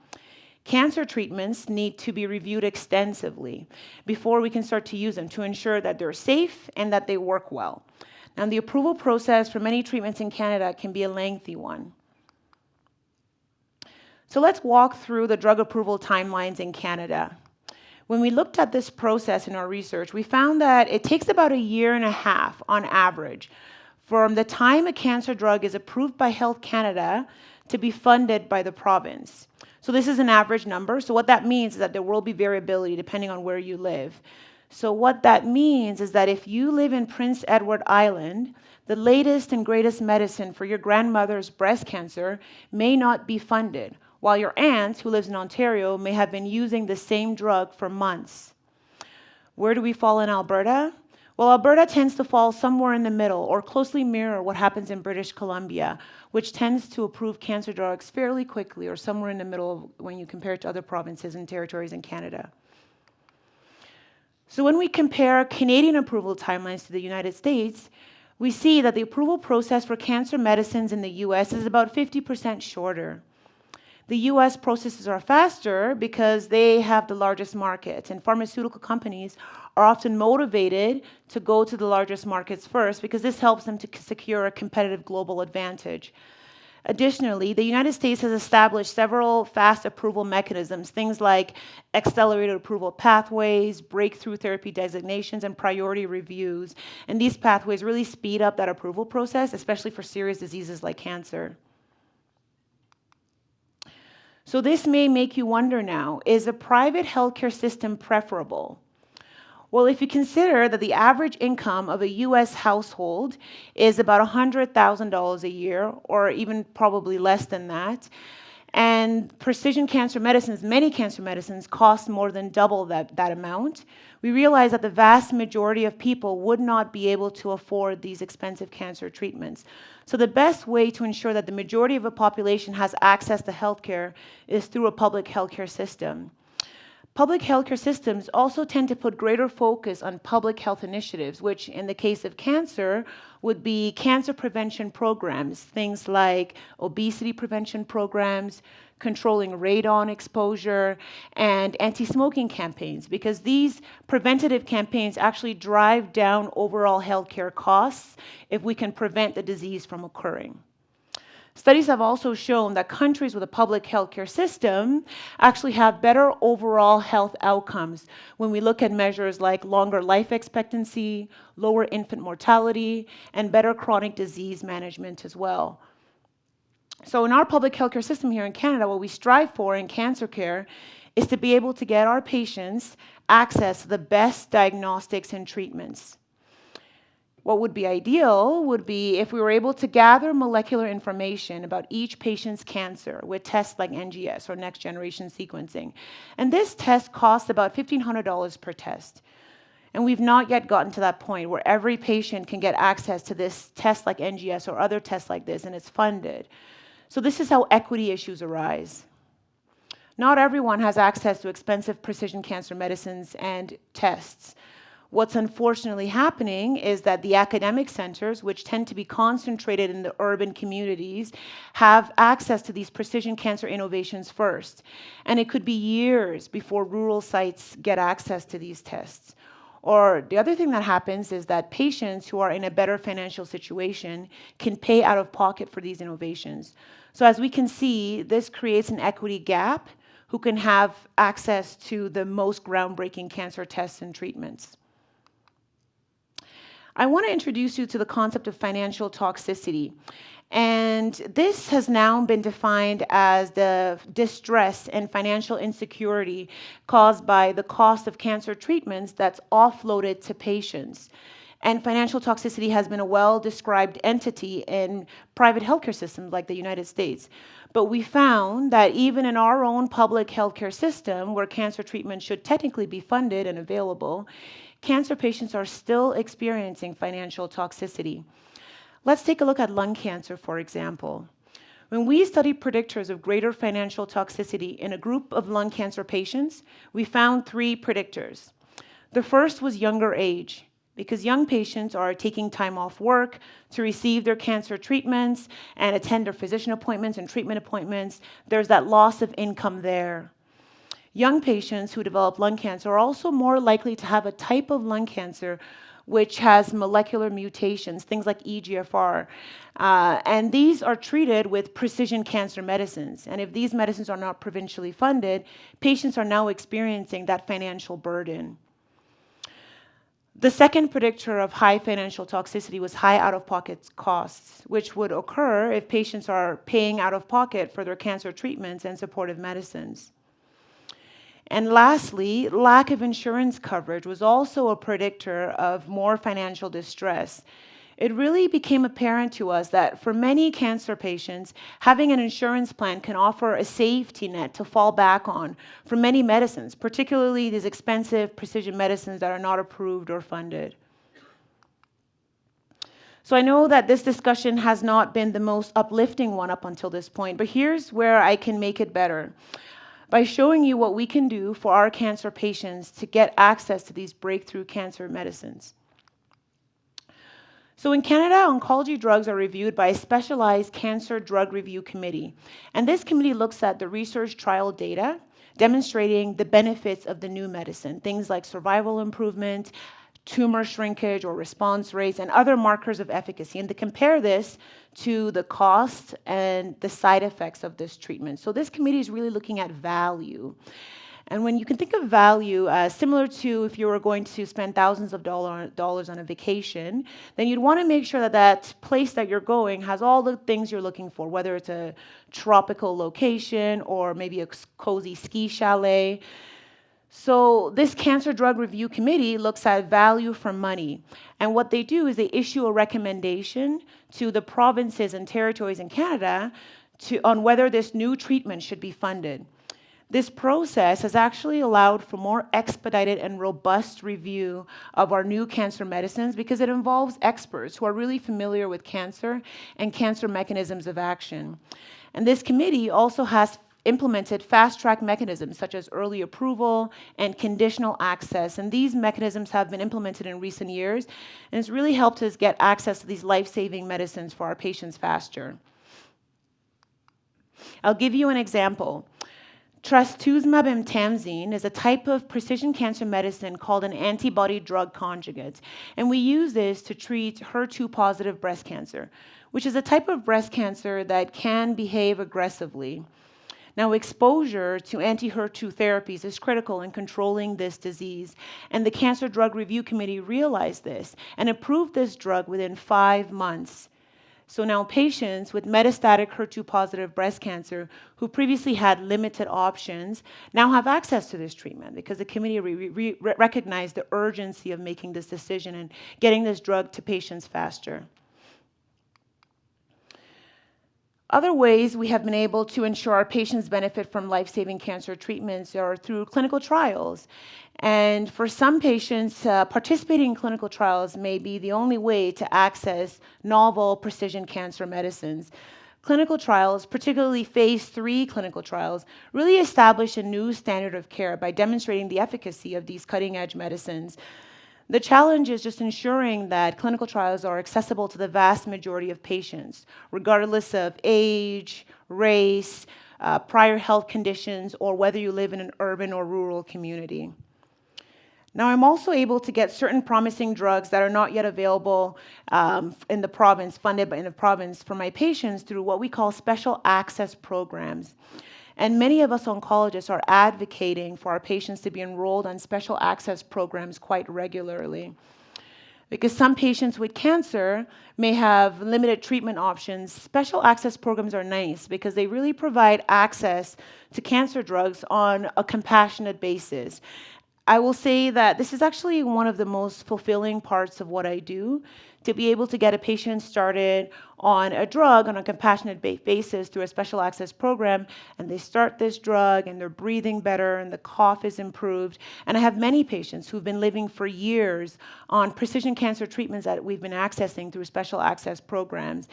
Cancer treatments need to be reviewed extensively before we can start to use them to ensure that they're safe and that they work well. Now, the approval process for many treatments in Canada can be a lengthy one. So let's walk through the drug approval timelines in Canada. When we looked at this process in our research, we found that it takes about 1.5 years on average from the time a cancer drug is approved by Health Canada to be funded by the province. So this is an average number. So what that means is that there will be variability depending on where you live. So what that means is that if you live in Prince Edward Island, the latest and greatest medicine for your grandmother's breast cancer may not be funded, while your aunt, who lives in Ontario, may have been using the same drug for months. Where do we fall in Alberta? Well, Alberta tends to fall somewhere in the middle or closely mirror what happens in British Columbia, which tends to approve cancer drugs fairly quickly or somewhere in the middle when you compare it to other provinces and territories in Canada. So when we compare Canadian approval timelines to the United States, we see that the approval process for cancer medicines in the US is about 50% shorter. The US processes are faster because they have the largest market, and pharmaceutical companies are often motivated to go to the largest markets first because this helps them to secure a competitive global advantage. Additionally, the United States has established several fast approval mechanisms, things like accelerated approval pathways, breakthrough therapy designations, and priority reviews. And these pathways really speed up that approval process, especially for serious diseases like cancer. So this may make you wonder now, is a private healthcare system preferable? Well, if you consider that the average income of a US household is about $100,000 a year, or even probably less than that, and precision cancer medicines, many cancer medicines, cost more than double that amount, we realize that the vast majority of people would not be able to afford these expensive cancer treatments. So the best way to ensure that the majority of a population has access to healthcare is through a public healthcare system. Public healthcare systems also tend to put greater focus on public health initiatives, which in the case of cancer would be cancer prevention programs, things like obesity prevention programs, controlling radon exposure, and anti-smoking campaigns, because these preventative campaigns actually drive down overall healthcare costs if we can prevent the disease from occurring. Studies have also shown that countries with a public healthcare system actually have better overall health outcomes when we look at measures like longer life expectancy, lower infant mortality, and better chronic disease management as well. So in our public healthcare system here in Canada, what we strive for in cancer care is to be able to get our patients access to the best diagnostics and treatments. What would be ideal would be if we were able to gather molecular information about each patient's cancer with tests like NGS or next generation sequencing. And this test costs about $1,500 per test. And we've not yet gotten to that point where every patient can get access to this test like NGS or other tests like this, and it's funded. So this is how equity issues arise. Not everyone has access to expensive precision cancer medicines and tests. What's unfortunately happening is that the academic centers, which tend to be concentrated in the urban communities, have access to these precision cancer innovations first. And it could be years before rural sites get access to these tests. Or the other thing that happens is that patients who are in a better financial situation can pay out of pocket for these innovations. So as we can see, this creates an equity gap who can have access to the most groundbreaking cancer tests and treatments. I want to introduce you to the concept of financial toxicity. And this has now been defined as the distress and financial insecurity caused by the cost of cancer treatments that's offloaded to patients. And financial toxicity has been a well-described entity in private healthcare systems like the United States. But we found that even in our own public healthcare system, where cancer treatment should technically be funded and available, cancer patients are still experiencing financial toxicity. Let's take a look at lung cancer, for example. When we studied predictors of greater financial toxicity in a group of lung cancer patients, we found 3 predictors. The first was younger age, because young patients are taking time off work to receive their cancer treatments and attend their physician appointments and treatment appointments. There's that loss of income there. Young patients who develop lung cancer are also more likely to have a type of lung cancer which has molecular mutations, things like EGFR. And these are treated with precision cancer medicines. And if these medicines are not provincially funded, patients are now experiencing that financial burden. The second predictor of high financial toxicity was high out-of-pocket costs, which would occur if patients are paying out of pocket for their cancer treatments and supportive medicines. And lastly, lack of insurance coverage was also a predictor of more financial distress. It really became apparent to us that for many cancer patients, having an insurance plan can offer a safety net to fall back on for many medicines, particularly these expensive precision medicines that are not approved or funded. So I know that this discussion has not been the most uplifting one up until this point, but here's where I can make it better. By showing you what we can do for our cancer patients to get access to these breakthrough cancer medicines. So in Canada, oncology drugs are reviewed by a specialized cancer drug review committee. And this committee looks at the research trial data demonstrating the benefits of the new medicine, things like survival improvement, tumor shrinkage or response rates, and other markers of efficacy. And they compare this to the cost and the side effects of this treatment. So this committee is really looking at value. And when you can think of value, similar to if you were going to spend thousands of dollars on a vacation, then you'd want to make sure that that place that you're going has all the things you're looking for, whether it's a tropical location or maybe a cozy ski chalet. So this Cancer Drug Review Committee looks at value for money. And what they do is they issue a recommendation to the provinces and territories in Canada on whether this new treatment should be funded. This process has actually allowed for more expedited and robust review of our new cancer medicines because it involves experts who are really familiar with cancer and cancer mechanisms of action. And this committee also has implemented fast-track mechanisms such as early approval and conditional access. And these mechanisms have been implemented in recent years, and it's really helped us get access to these life-saving medicines for our patients faster. I'll give you an example. Trastuzumab emtansine is a type of precision cancer medicine called an antibody-drug conjugate, and we use this to treat HER2-positive breast cancer, which is a type of breast cancer that can behave aggressively. Now, exposure to anti-HER2 therapies is critical in controlling this disease, and the Cancer Drug Review Committee realized this and approved this drug within 5 months. So now patients with metastatic HER2-positive breast cancer who previously had limited options now have access to this treatment because the committee recognized the urgency of making this decision and getting this drug to patients faster. Other ways we have been able to ensure our patients benefit from life-saving cancer treatments are through clinical trials. And for some patients, participating in clinical trials may be the only way to access novel precision cancer medicines. Clinical trials, particularly phase 3 clinical trials, really establish a new standard of care by demonstrating the efficacy of these cutting-edge medicines. The challenge is just ensuring that clinical trials are accessible to the vast majority of patients, regardless of age, race, prior health conditions, or whether you live in an urban or rural community. Now, I'm also able to get certain promising drugs that are not yet available in the province, funded in the province for my patients through what we call special access programs. And many of us oncologists are advocating for our patients to be enrolled on special access programs quite regularly. Because some patients with cancer may have limited treatment options, special access programs are nice because they really provide access to cancer drugs on a compassionate basis. I will say that this is actually one of the most fulfilling parts of what I do, to be able to get a patient started on a drug on a compassionate basis through a special access program, and they start this drug and they're breathing better and the cough is improved. And I have many patients who've been living for years on precision cancer treatments that we've been accessing through special access programs.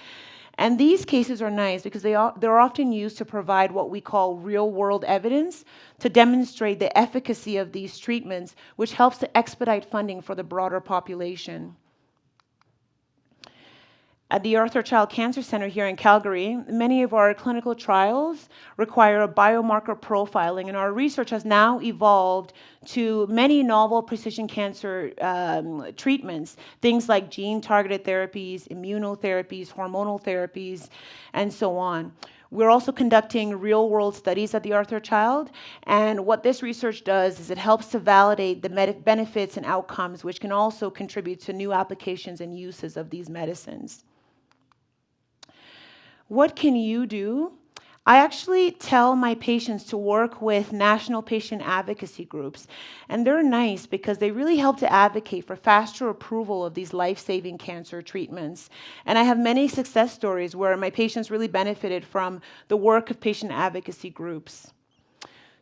And these cases are nice because they're often used to provide what we call real-world evidence to demonstrate the efficacy of these treatments, which helps to expedite funding for the broader population. At the Arthur Child Cancer Centre here in Calgary, many of our clinical trials require a biomarker profiling, and our research has now evolved to many novel precision cancer treatments, things like gene-targeted therapies, immunotherapies, hormonal therapies, and so on. We're also conducting real-world studies at the Arthur Child, and what this research does is it helps to validate the benefits and outcomes, which can also contribute to new applications and uses of these medicines. What can you do I actually tell my patients to work with national patient advocacy groups, and they're nice because they really help to advocate for faster approval of these life-saving cancer treatments. And I have many success stories where my patients really benefited from the work of patient advocacy groups.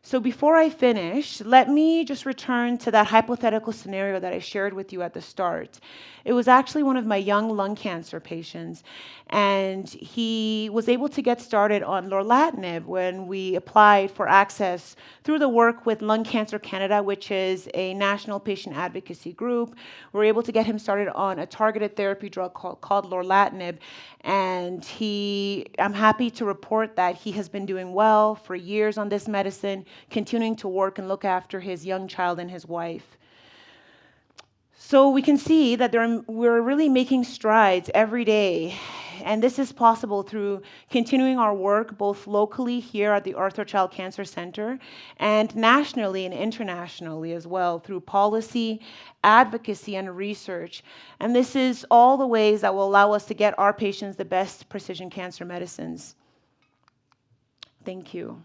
So before I finish, let me just return to that hypothetical scenario that I shared with you at the start. It was actually one of my young lung cancer patients, and he was able to get started on lorlatinib when we applied for access through the work with Lung Cancer Canada, which is a national patient advocacy group. We were able to get him started on a targeted therapy drug called lorlatinib, and I'm happy to report that he has been doing well for years on this medicine, continuing to work and look after his young child and his wife. So we can see that we're really making strides every day, and this is possible through continuing our work both locally here at the Arthur Child Cancer Center and nationally and internationally as well through policy, advocacy, and research. And this is all the ways that will allow us to get our patients the best precision cancer medicines. Thank you.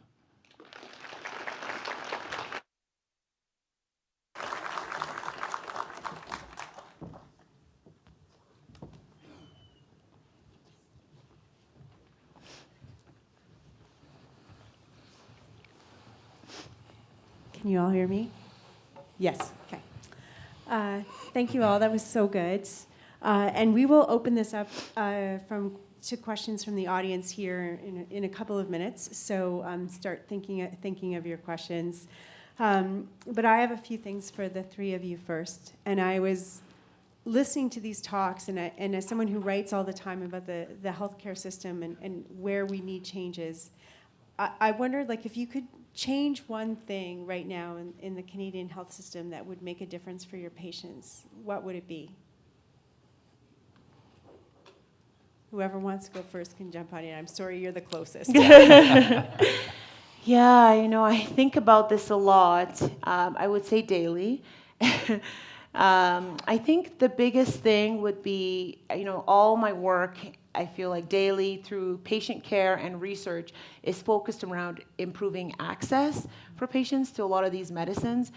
Can you all hear me? Yes. Okay. Thank you all. That was so good. And we will open this up to questions from the audience here in a couple of minutes. So start thinking of your questions. But I have a few things for the three of you first. And I was listening to these talks, and as someone who writes all the time about the healthcare system and where we need changes, I wondered, like, if you could change one thing right now in the Canadian health system that would make a difference for your patients, what would it be? Whoever wants to go first can jump on it. I'm sorry, you're the closest.
Yeah, I think about this a lot. I would say daily. I think the biggest thing would be, all my work, I feel like daily through patient care and research is focused around improving access for patients to a lot of these medicines.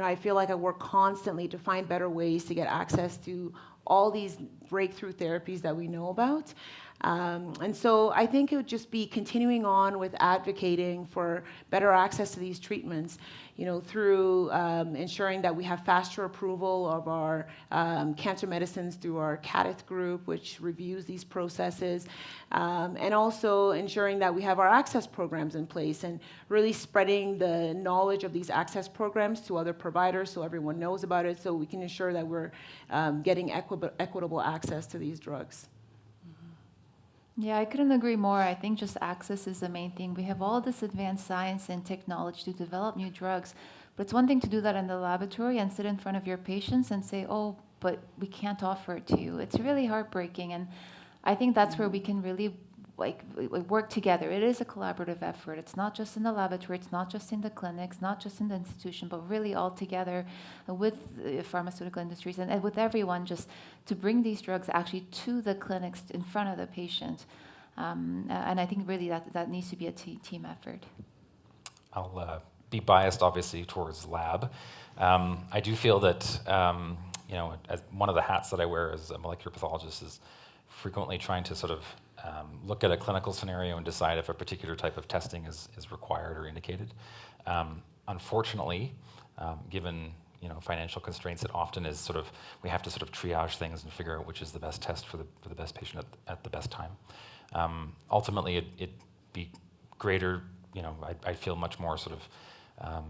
I feel like I work constantly to find better ways to get access to all these breakthrough therapies that we know about. And so I think it would just be continuing on with advocating for better access to these treatments, through ensuring that we have faster approval of our cancer medicines through our CADIT group, which reviews these processes, and also ensuring that we have our access programs in place and really spreading the knowledge of these access programs to other providers so everyone knows about it, so we can ensure that we're getting equitable access to these drugs.
Yeah, I couldn't agree more. I think just access is the main thing. We have all this advanced science and technology to develop new drugs, but it's one thing to do that in the laboratory and sit in front of your patients and say, oh, but we can't offer it to you. It's really heartbreaking, and I think that's where we can really work together. It is a collaborative effort. It's not just in the laboratory, it's not just in the clinics, not just in the institution, but really all together with pharmaceutical industries and with everyone, just to bring these drugs actually to the clinics in front of the patient. And I think really that needs to be a team effort.
I'll be biased, obviously, towards lab. I do feel that, as one of the hats that I wear as a molecular pathologist is frequently trying to sort of look at a clinical scenario and decide if a particular type of testing is required or indicated. Unfortunately, given financial constraints, it often is we have to sort of triage things and figure out which is the best test for the best patient at the best time. Ultimately, it'd be greater. I'd feel much more sort of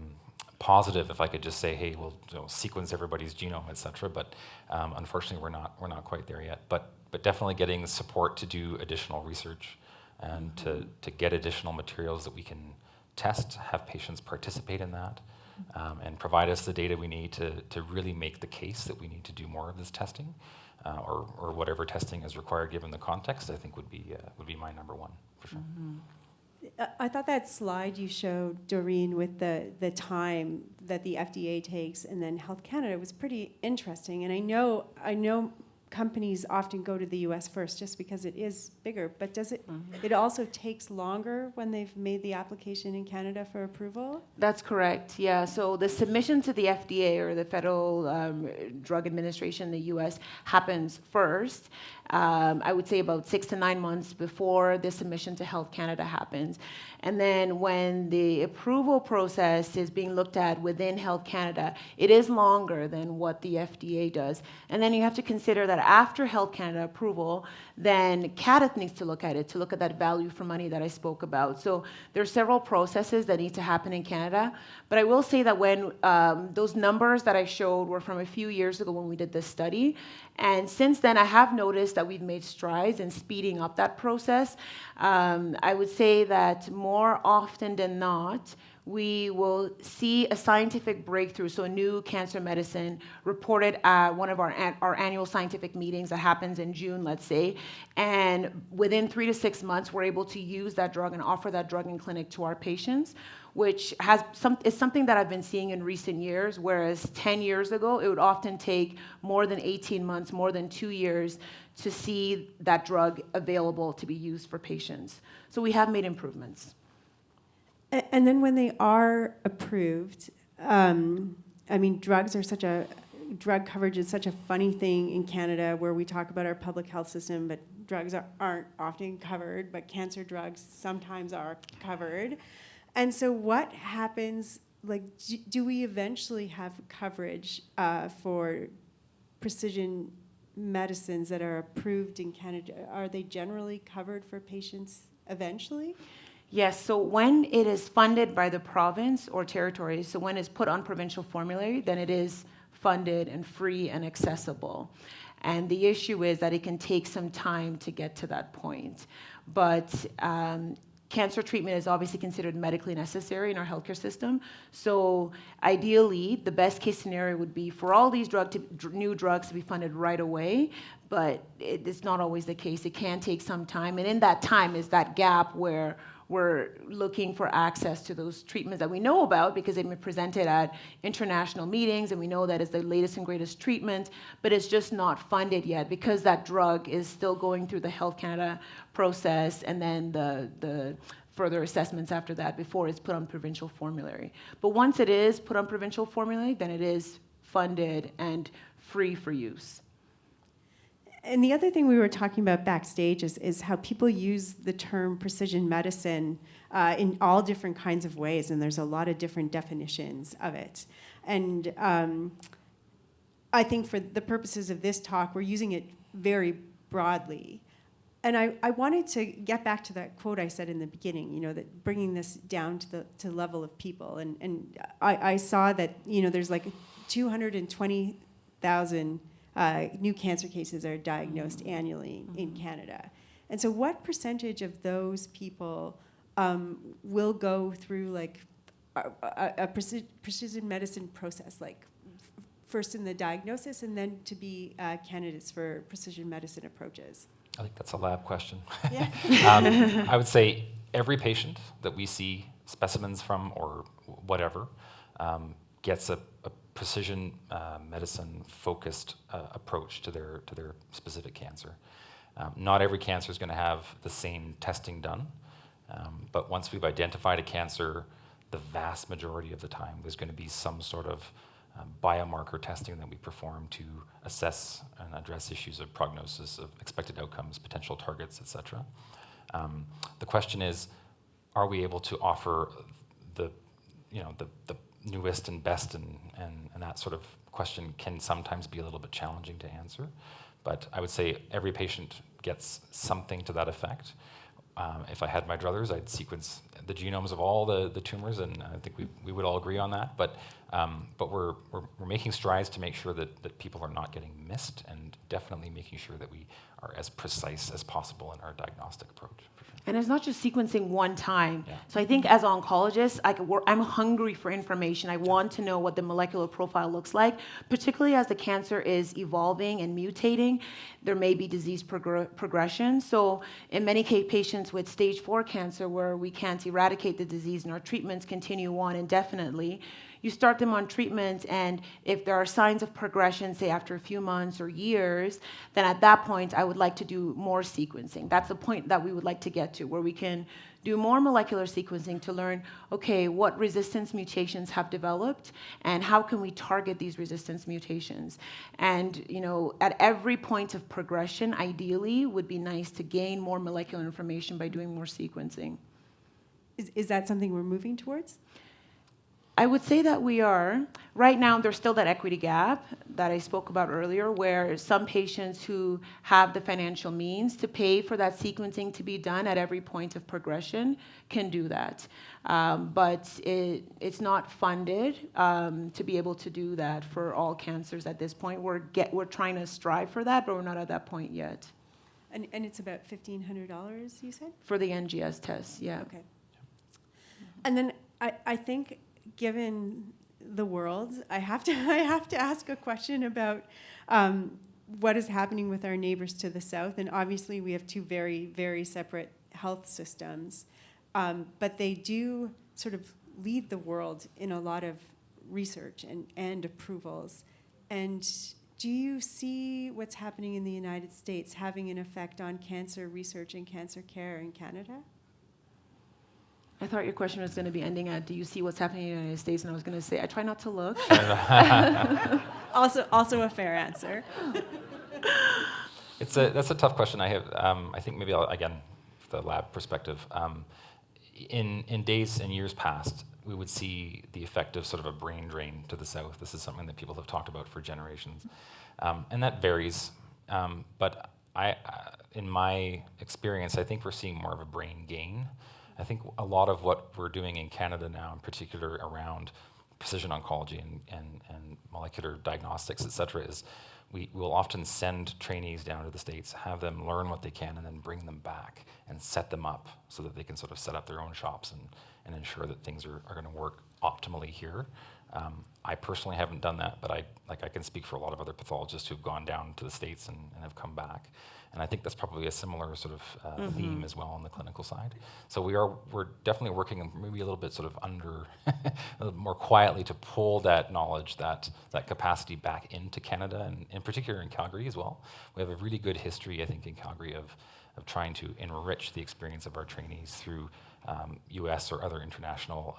positive if I could just say, hey, we'll sequence everybody's genome, et cetera. But unfortunately, we're not quite there yet. But definitely getting the support to do additional research and to get additional materials that we can test, have patients participate in that, and provide us the data we need to really make the case that we need to do more of this testing, or whatever testing is required given the context, I think would be my number one, for sure.
Mm-hmm. I thought that slide you showed, Doreen, with the time that the FDA takes and then Health Canada was pretty interesting. And I know companies often go to the US first just because it is bigger, but does it, it also takes longer when they've made the application in Canada for approval?
That's correct, yeah. So the submission to the FDA, or the Federal Drug Administration in the US, happens first. I would say about 6 to 9 months before the submission to Health Canada happens. And then when the approval process is being looked at within Health Canada, it is longer than what the FDA does. And then you have to consider that after Health Canada approval, then CADTH needs to look at it, to look at that value for money that I spoke about. So there are several processes that need to happen in Canada. But I will say that when those numbers that I showed were from a few years ago when we did this study, and since then I have noticed that we've made strides in speeding up that process. I would say that more often than not, we will see a scientific breakthrough, so a new cancer medicine reported at one of our annual scientific meetings that happens in June, let's say, and within 3 to 6 months, we're able to use that drug and offer that drug in clinic to our patients, which is something that I've been seeing in recent years, whereas 10 years ago, it would often take more than 18 months, more than 2 years to see that drug available to be used for patients. So we have made improvements.
And then when they are approved, I mean, drug coverage is such a funny thing in Canada, where we talk about our public health system, but drugs aren't often covered, but cancer drugs sometimes are covered. And so what happens, like, do we eventually have coverage for precision medicines that are approved in Canada? Are they generally covered for patients eventually?
Yes, so when it is funded by the province or territory, so when it's put on provincial formulary, then it is funded and free and accessible. And the issue is that it can take some time to get to that point. But cancer treatment is obviously considered medically necessary in our healthcare system. So ideally, the best case scenario would be for all these new drugs to be funded right away, but it's not always the case. It can take some time, and in that time is that gap where we're looking for access to those treatments that we know about because they've been presented at international meetings, and we know that it's the latest and greatest treatment, but it's just not funded yet because that drug is still going through the Health Canada process and then the further assessments after that before it's put on provincial formulary. But once it is put on provincial formulary, then it is funded and free for use.
And the other thing we were talking about backstage is how people use the term precision medicine in all different kinds of ways, and there's a lot of different definitions of it. And I think for the purposes of this talk, we're using it very broadly. And I wanted to get back to that quote I said in the beginning, you know, that bringing this down to the level of people. And I saw that, you know, there's like 220,000 new cancer cases are diagnosed annually in Canada. And so what percentage of those people will go through like a precision medicine process, like first in the diagnosis and then to be candidates for precision medicine approaches?
I think that's a lab question.
Yeah.
I would say every patient that we see specimens from or whatever gets a precision medicine focused approach to their specific cancer. Not every cancer is going to have the same testing done, but once we've identified a cancer, the vast majority of the time there's going to be some sort of biomarker testing that we perform to assess and address issues of prognosis, of expected outcomes, potential targets, etc. The question is, are we able to offer the newest and best, and that sort of question can sometimes be a little bit challenging to answer. But I would say every patient gets something to that effect. If I had my druthers, I'd sequence the genomes of all the tumors, and I think we would all agree on that. But we're making strides to make sure that people are not getting missed, and definitely making sure that we are as precise as possible in our diagnostic approach.
And it's not just sequencing one time.
Yeah.
So I think as oncologists, I'm hungry for information. I want to know what the molecular profile looks like, particularly as the cancer is evolving and mutating. There may be disease progression. So in many patients with stage 4 cancer where we can't eradicate the disease and our treatments continue on indefinitely, you start them on treatment, and if there are signs of progression, say after a few months or years, then at that point I would like to do more sequencing. That's the point that we would like to get to, where we can do more molecular sequencing to learn, okay, what resistance mutations have developed and how can we target these resistance mutations. And at every point of progression, ideally, would be nice to gain more molecular information by doing more sequencing.
Is that something we're moving towards?
I would say that we are. Right now, there's still that equity gap that I spoke about earlier, where some patients who have the financial means to pay for that sequencing to be done at every point of progression can do that. But it's not funded to be able to do that for all cancers at this point. We're trying to strive for that, but we're not at that point yet.
And it's about $1,500, you said?
For the NGS test, yeah.
Okay. And then I think, given the world, I have to ask a question about what is happening with our neighbors to the south. And obviously, we have two very, very separate health systems, but they do sort of lead the world in a lot of research and approvals. And do you see what's happening in the United States having an effect on cancer research and cancer care in Canada?
I thought your question was going to be ending at, do you see what's happening in the United States? And I was going to say, I try not to look.
Also a fair answer.
That's a tough question. I think maybe again, the lab perspective. In days and years past, we would see the effect of sort of a brain drain to the south. This is something that people have talked about for generations. And that varies. But in my experience, I think we're seeing more of a brain gain. I think a lot of what we're doing in Canada now, in particular around precision oncology and molecular diagnostics, et cetera, is we will often send trainees down to the States, have them learn what they can, and then bring them back and set them up so that they can sort of set up their own shops and ensure that things are going to work optimally here. I personally haven't done that, but I can speak for a lot of other pathologists who've gone down to the States and have come back. And I think that's probably a similar sort of theme as well on the clinical side. So we're definitely working maybe a little bit sort of under, a little more quietly to pull that knowledge, that capacity back into Canada, and in particular in Calgary as well. We have a really good history, I think, in Calgary of trying to enrich the experience of our trainees through US or other international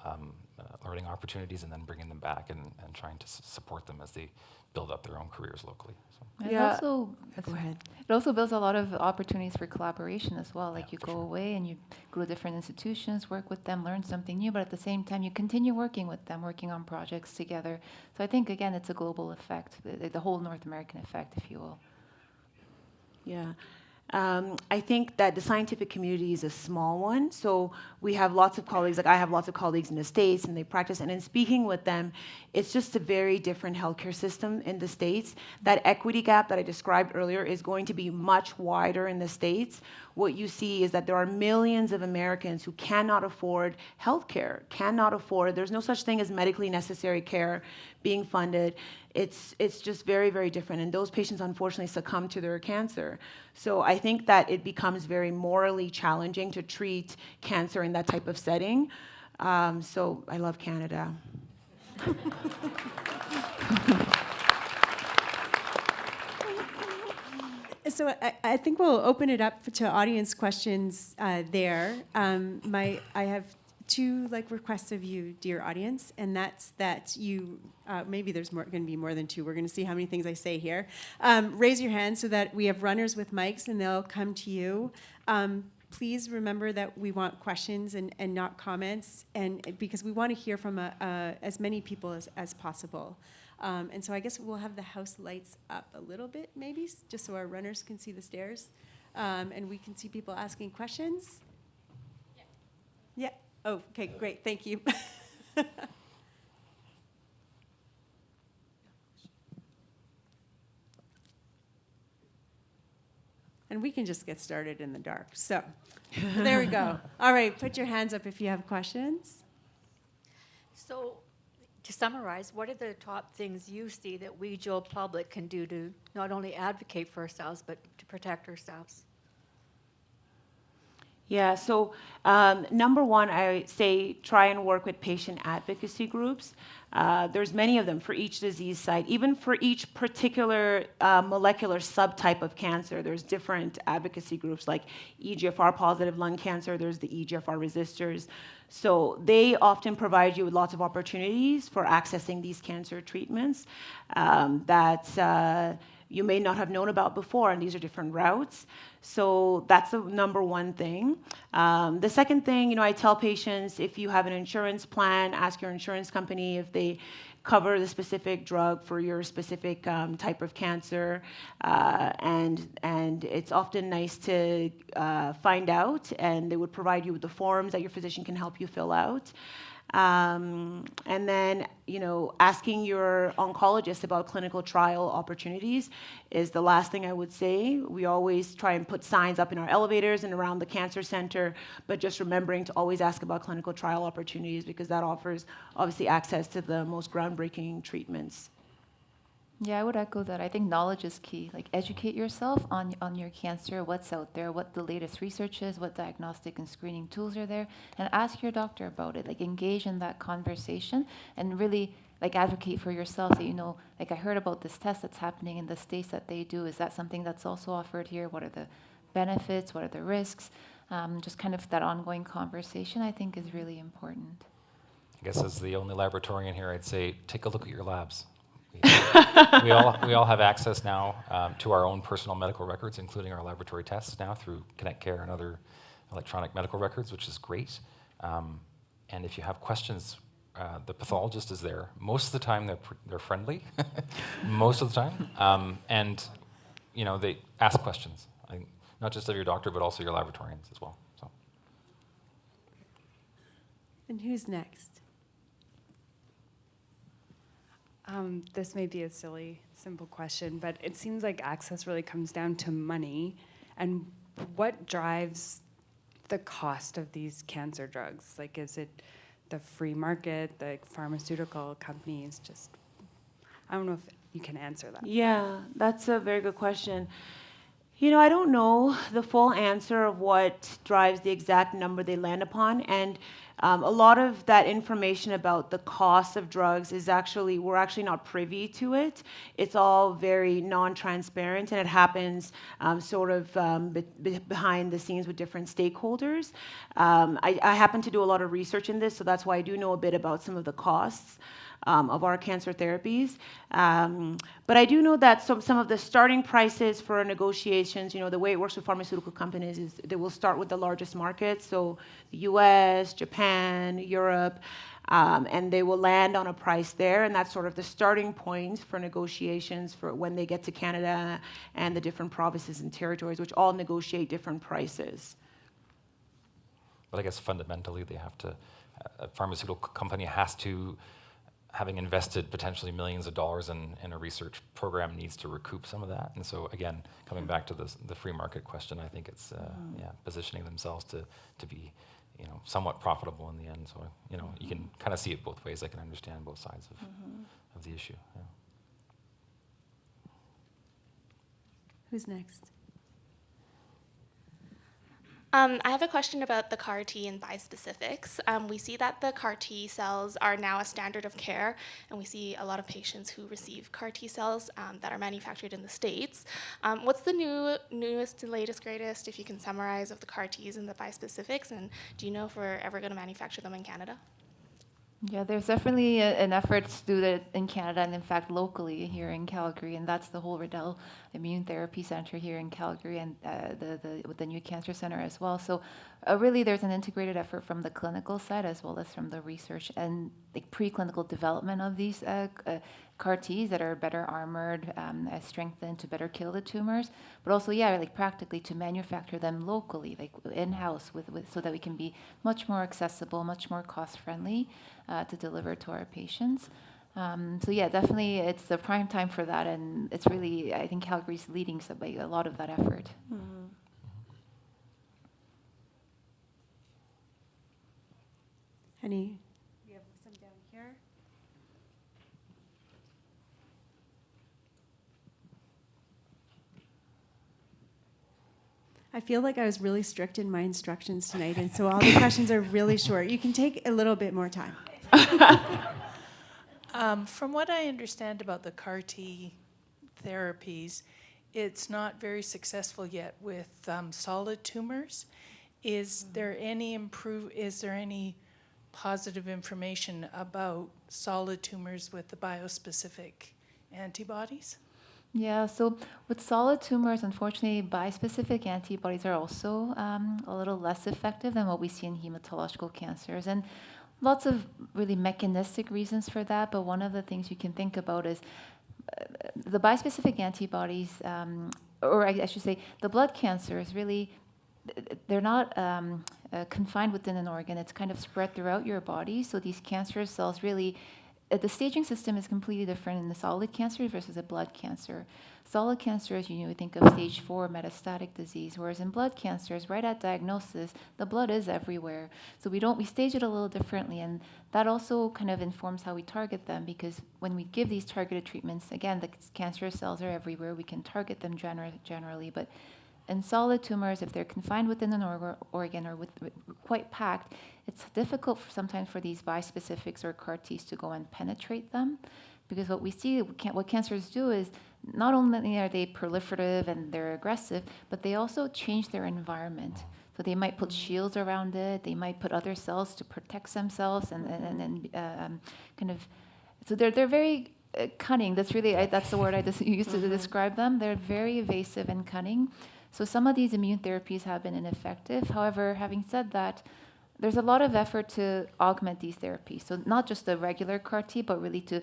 learning opportunities, and then bringing them back and trying to support them as they build up their own careers locally. So.
And
Yeah.
Go ahead. It also builds a lot of opportunities for collaboration as well. Like you go away and you go to different institutions, work with them, learn something new, but at the same time you continue working with them, working on projects together. So I think, again, it's a global effect, the whole North American effect, if you will.
Yeah. I think that the scientific community is a small one. So we have lots of colleagues, like I have lots of colleagues in the States, and they practice. And in speaking with them, it's just a very different healthcare system in the States. That equity gap that I described earlier is going to be much wider in the States. What you see is that there are millions of Americans who cannot afford healthcare, there's no such thing as medically necessary care being funded. It's just very, very different. And those patients, unfortunately, succumb to their cancer. So I think that it becomes very morally challenging to treat cancer in that type of setting. So I love Canada.
So I think we'll open it up to audience questions there. I have two requests of you, dear audience, and that's that you, maybe there's going to be more than two. We're going to see how many things I say here. Raise your hand so that we have runners with mics and they'll come to you. Please remember that we want questions and not comments, and because we want to hear from as many people as possible. And so I guess we'll have the house lights up a little bit, maybe, just so our runners can see the stairs, and we can see people asking questions. Yeah. Oh, okay, great. Thank you. And we can just get started in the dark. So there we go. All right, put your hands up if you have questions.
So to summarize, what are the top things you see that we, Joe Public, can do to not only advocate for ourselves, but to protect ourselves?
Yeah, so number one, I say try and work with patient advocacy groups. There's many of them for each disease site. Even for each particular molecular subtype of cancer, there's different advocacy groups like EGFR positive lung cancer, there's the EGFR resistors. So they often provide you with lots of opportunities for accessing these cancer treatments that you may not have known about before, and these are different routes. So that's the number one thing. The second thing, I tell patients, if you have an insurance plan, ask your insurance company if they cover the specific drug for your specific type of cancer. And it's often nice to find out, and they would provide you with the forms that your physician can help you fill out. And then, asking your oncologist about clinical trial opportunities is the last thing I would say. We always try and put signs up in our elevators and around the cancer center, but just remembering to always ask about clinical trial opportunities because that offers, obviously, access to the most groundbreaking treatments.
Yeah, I would echo that. I think knowledge is key. Like educate yourself on your cancer, what's out there, what the latest research is, what diagnostic and screening tools are there, and ask your doctor about it. Like engage in that conversation and really like advocate for yourself that like I heard about this test that's happening in the States that they do. Is that something that's also offered here? What are the benefits? What are the risks? Just kind of that ongoing conversation I think is really important.
I guess as the only laboratorian here, I'd say take a look at your labs. we all have access now to our own personal medical records, including our laboratory tests now through Connect Care and other electronic medical records, which is great. And if you have questions, the pathologist is there. Most of the time, they're friendly. Most of the time, and they ask questions. Not just of your doctor, but also your laboratorians as well. So.
And who's next?
This may be a silly, simple question, but it seems like access really comes down to money. And what drives the cost of these cancer drugs? Like, is it the free market, the pharmaceutical companies? I don't know if you can answer that.
Yeah, that's a very good question. I don't know the full answer of what drives the exact number they land upon, and a lot of that information about the cost of drugs we're actually not privy to it. It's all very non-transparent, and it happens behind the scenes with different stakeholders. I happen to do a lot of research in this, so that's why I do know a bit about some of the costs of our cancer therapies. But I do know that some of the starting prices for negotiations, the way it works with pharmaceutical companies is they will start with the largest markets, so the US, Japan, Europe, and they will land on a price there, and that's sort of the starting point for negotiations for when they get to Canada and the different provinces and territories, which all negotiate different prices.
But I guess fundamentally, a pharmaceutical company has to, having invested potentially millions of dollars in a research program, needs to recoup some of that. And so again, coming back to the free market question, I think it's positioning themselves to be somewhat profitable in the end. So you can kind of see it both ways. I can understand both sides of the issue. Yeah.
Who's next?
I have a question about the CAR T and bispecifics. We see that the CAR T cells are now a standard of care, and we see a lot of patients who receive CAR T cells that are manufactured in the States. What's the newest and latest, greatest, if you can summarize, of the CAR Ts and the bispecifics, and do you know if we're ever going to manufacture them in Canada?
Yeah, there's definitely an effort to do that in Canada and in fact locally here in Calgary, and that's the whole Riddell Immune Therapy Center here in Calgary and with the new cancer center as well. So really there's an integrated effort from the clinical side as well as from the research and the preclinical development of these CAR Ts that are better armored, strengthened to better kill the tumors, but also, practically to manufacture them locally, like in-house, so that we can be much more accessible, much more cost-friendly to deliver to our patients. Definitely, it's the prime time for that, and it's really, I think Calgary's leading a lot of that effort.
Mm-hmm. Any? We have some down here. I feel like I was really strict in my instructions tonight, and so all the questions are really short. You can take a little bit more time.
From what I understand about the CAR-T therapies, it's not very successful yet with solid tumors. Is there any positive information about solid tumors with the biospecific antibodies?
Yeah, so with solid tumors, unfortunately, bispecific antibodies are also a little less effective than what we see in hematological cancers. And lots of really mechanistic reasons for that, but one of the things you can think about is the bispecific antibodies, or I should say, the blood cancers really, they're not confined within an organ. It's kind of spread throughout your body. So these cancer cells really, the staging system is completely different in the solid cancer versus a blood cancer. Solid cancers, you think of stage 4 metastatic disease, whereas in blood cancers, right at diagnosis, the blood is everywhere. So we stage it a little differently, and that also kind of informs how we target them, because when we give these targeted treatments, again, the cancer cells are everywhere. We can target them generally, but in solid tumors, if they're confined within an organ or quite packed, it's difficult sometimes for these bispecifics or CAR-Ts to go and penetrate them, because what we see, what cancers do is not only are they proliferative and they're aggressive, but they also change their environment. So they might put shields around it, they might put other cells to protect themselves, and kind of, so they're very cunning. That's the word I just used to describe them. They're very evasive and cunning. So some of these immune therapies have been ineffective. However, having said that, there's a lot of effort to augment these therapies. So not just the regular CAR-T, but really to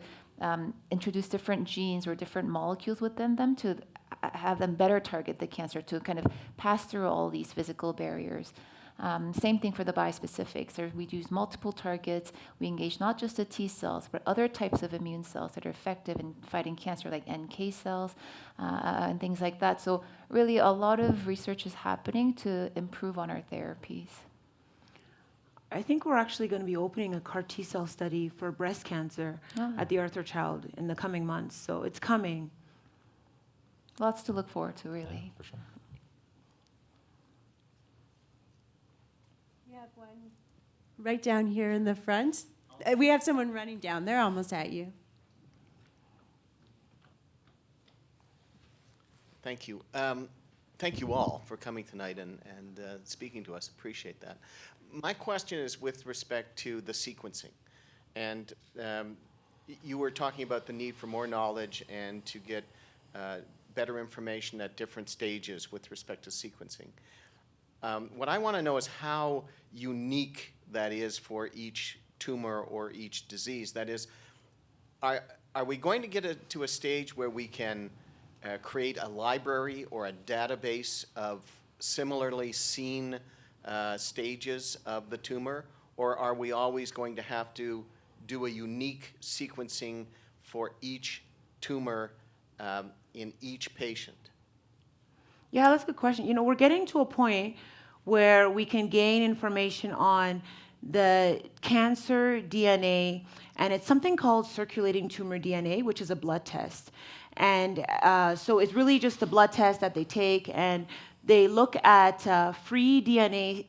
introduce different genes or different molecules within them to have them better target the cancer, to kind of pass through all these physical barriers. Same thing for the bispecifics. We use multiple targets. We engage not just the T cells, but other types of immune cells that are effective in fighting cancer, like NK cells and things like that. So really a lot of research is happening to improve on our therapies.
I think we're actually going to be opening a CAR T-cell study for breast cancer at the Arthur Child in the coming months. So it's coming.
Lots to look forward to, really.
Yeah, for sure.
We have one right down here in the front. We have someone running down. They're almost at you.
Thank you. Thank you all for coming tonight and speaking to us. Appreciate that. My question is with respect to the sequencing. And you were talking about the need for more knowledge and to get better information at different stages with respect to sequencing. What I want to know is how unique that is for each tumor or each disease. That is, are we going to get to a stage where we can create a library or a database of similarly seen stages of the tumor, or are we always going to have to do a unique sequencing for each tumor in each patient?
Yeah, that's a good question. You know, we're getting to a point where we can gain information on the cancer DNA, and it's something called circulating tumor DNA, which is a blood test. And so it's really just the blood test that they take, and they look at free DNA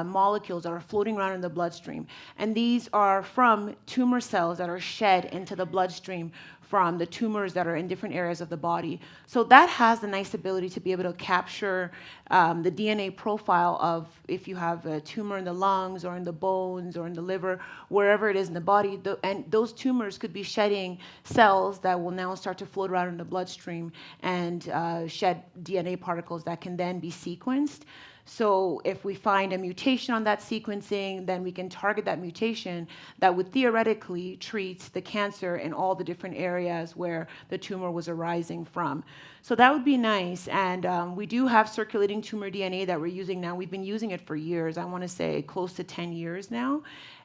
molecules that are floating around in the bloodstream. And these are from tumor cells that are shed into the bloodstream from the tumors that are in different areas of the body. So that has the nice ability to be able to capture the DNA profile of if you have a tumor in the lungs or in the bones or in the liver, wherever it is in the body. And those tumors could be shedding cells that will now start to float around in the bloodstream and shed DNA particles that can then be sequenced. So if we find a mutation on that sequencing, then we can target that mutation that would theoretically treat the cancer in all the different areas where the tumor was arising from. So that would be nice. And we do have circulating tumor DNA that we're using now. We've been using it for years. I want to say close to 10 years now.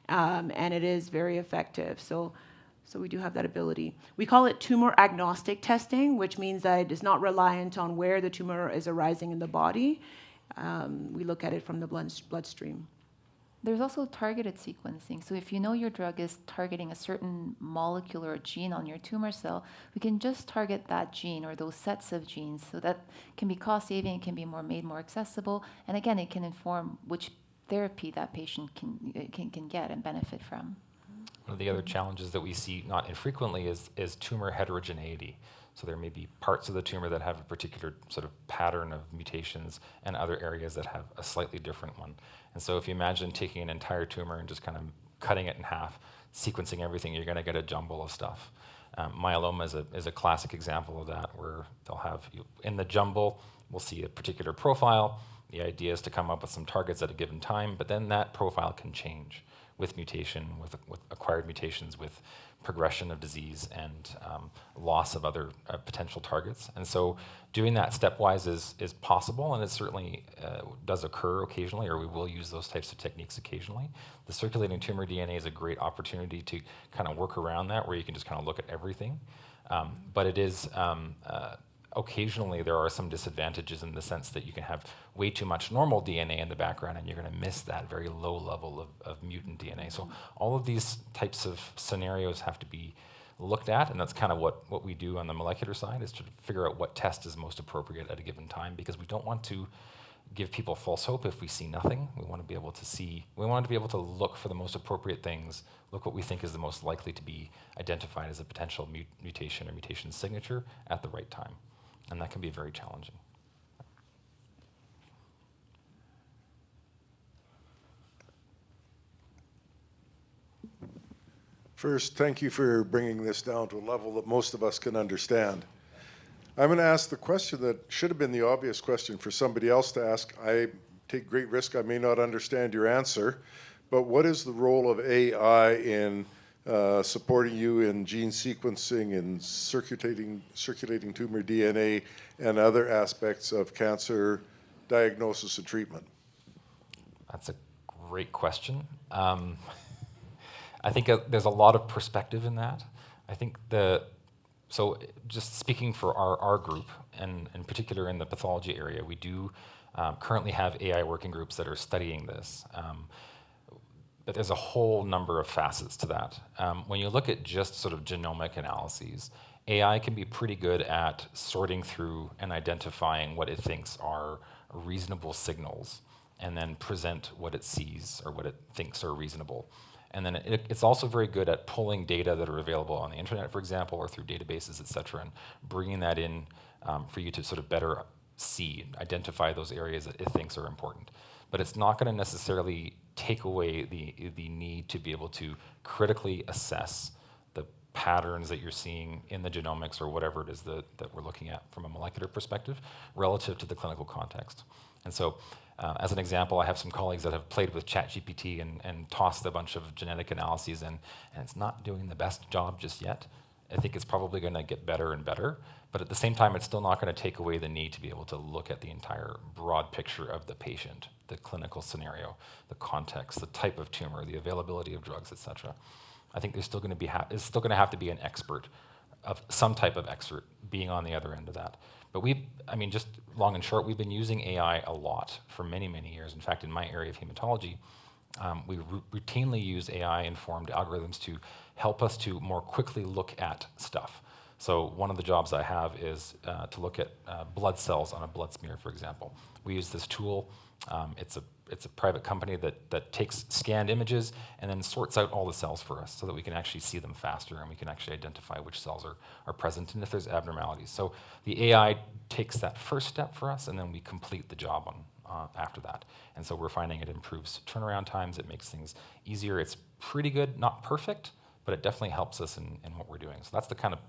And it is very effective. So we do have that ability. We call it tumor agnostic testing, which means that it is not reliant on where the tumor is arising in the body. We look at it from the bloodstream.
There's also targeted sequencing. So if you know your drug is targeting a certain molecule or a gene on your tumor cell, we can just target that gene or those sets of genes. So that can be cost saving, it can be made more accessible, and again, it can inform which therapy that patient can get and benefit from.
One of the other challenges that we see not infrequently is tumor heterogeneity. So there may be parts of the tumor that have a particular sort of pattern of mutations and other areas that have a slightly different one. And so if you imagine taking an entire tumor and just kind of cutting it in half, sequencing everything, you're going to get a jumble of stuff. Myeloma is a classic example of that, where they'll have, in the jumble, we'll see a particular profile. The idea is to come up with some targets at a given time, but then that profile can change with mutation, with acquired mutations, with progression of disease and loss of other potential targets. And so doing that stepwise is possible, and it certainly does occur occasionally, or we will use those types of techniques occasionally. The circulating tumor DNA is a great opportunity to kind of work around that, where you can just kind of look at everything. But it is, occasionally there are some disadvantages in the sense that you can have way too much normal DNA in the background and you're going to miss that very low level of mutant DNA. So all of these types of scenarios have to be looked at, and that's kind of what we do on the molecular side, is to figure out what test is most appropriate at a given time, because we don't want to give people false hope if we see nothing. We want to be able to see, we want to be able to look for the most appropriate things, look what we think is the most likely to be identified as a potential mutation or mutation signature at the right time. And that can be very challenging.
First, thank you for bringing this down to a level that most of us can understand. I'm going to ask the question that should have been the obvious question for somebody else to ask. I take great risk I may not understand your answer, but what is the role of AI in supporting you in gene sequencing and circulating tumor DNA and other aspects of cancer diagnosis and treatment?
That's a great question. I think there's a lot of perspective in that. I think so just speaking for our group, and in particular in the pathology area, we do currently have AI working groups that are studying this. But there's a whole number of facets to that. When you look at just sort of genomic analyses, AI can be pretty good at sorting through and identifying what it thinks are reasonable signals, and then present what it sees or what it thinks are reasonable. And then it's also very good at pulling data that are available on the internet, for example, or through databases, et cetera, and bringing that in for you to sort of better see, identify those areas that it thinks are important. But it's not going to necessarily take away the need to be able to critically assess the patterns that you're seeing in the genomics or whatever it is that we're looking at from a molecular perspective relative to the clinical context. And so, as an example, I have some colleagues that have played with ChatGPT and tossed a bunch of genetic analyses in, and it's not doing the best job just yet. I think it's probably going to get better and better, but at the same time, it's still not going to take away the need to be able to look at the entire broad picture of the patient, the clinical scenario, the context, the type of tumor, the availability of drugs, et cetera. I think there's still going to be it's still going to have to be an expert, of some type of expert, being on the other end of that. But just long and short, we've been using AI a lot for many, many years. In fact, in my area of hematology, we routinely use AI-informed algorithms to help us to more quickly look at stuff. So one of the jobs I have is to look at blood cells on a blood smear, for example. We use this tool. It's a private company that takes scanned images and then sorts out all the cells for us so that we can actually see them faster and we can actually identify which cells are present and if there's abnormalities. So the AI takes that first step for us, and then we complete the job after that. And so we're finding it improves turnaround times, it makes things easier. It's pretty good, not perfect, but it definitely helps us in what we're doing. So that's the kind of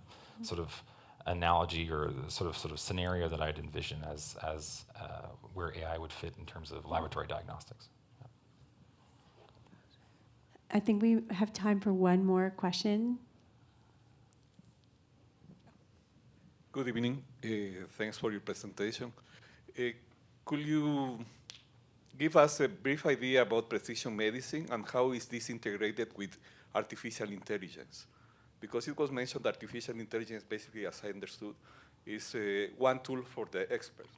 sort of analogy or the sort of scenario that I'd envision as where AI would fit in terms of laboratory diagnostics.
I think we have time for one more question.
Good evening. Thanks for your presentation. Could you give us a brief idea about precision medicine and how is this integrated with artificial intelligence? Because it was mentioned that artificial intelligence, basically, as I understood, is one tool for the experts,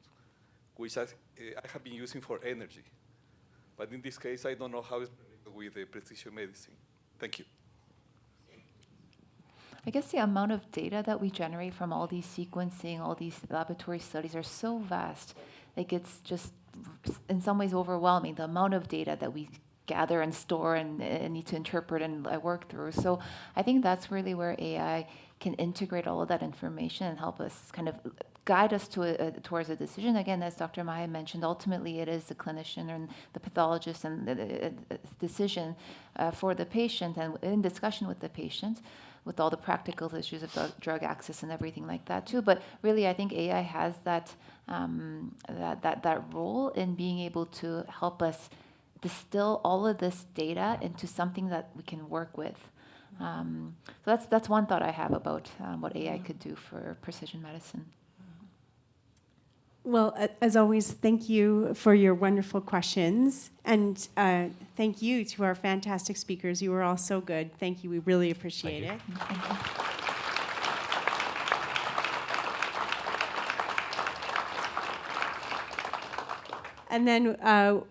which I have been using for energy. But in this case, I don't know how it's related with the precision medicine. Thank you.
I guess the amount of data that we generate from all these sequencing, all these laboratory studies are so vast. Like it's just in some ways overwhelming, the amount of data that we gather and store and need to interpret and work through. So I think that's really where AI can integrate all of that information and help us kind of guide us towards a decision. Again, as Dr. Maya mentioned, ultimately it is the clinician and the pathologist and the decision for the patient and in discussion with the patient, with all the practical issues of drug access and everything like that too. But really, I think AI has that role in being able to help us distill all of this data into something that we can work with. So that's one thought I have about what AI could do for precision medicine.
Well, as always, thank you for your wonderful questions. And thank you to our fantastic speakers. You were all so good. Thank you. We really appreciate it.
Thank you.
And then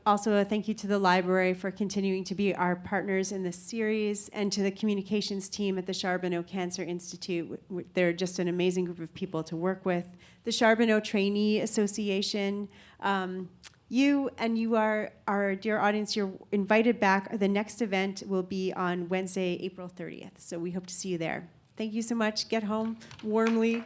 also a thank you to the library for continuing to be our partners in this series, and to the communications team at the Charbonneau Cancer Institute. They're just an amazing group of people to work with. The Charbonneau Trainee Association. You are, our dear audience, you're invited back. The next event will be on Wednesday, April 30th. So we hope to see you there. Thank you so much. Get home warmly.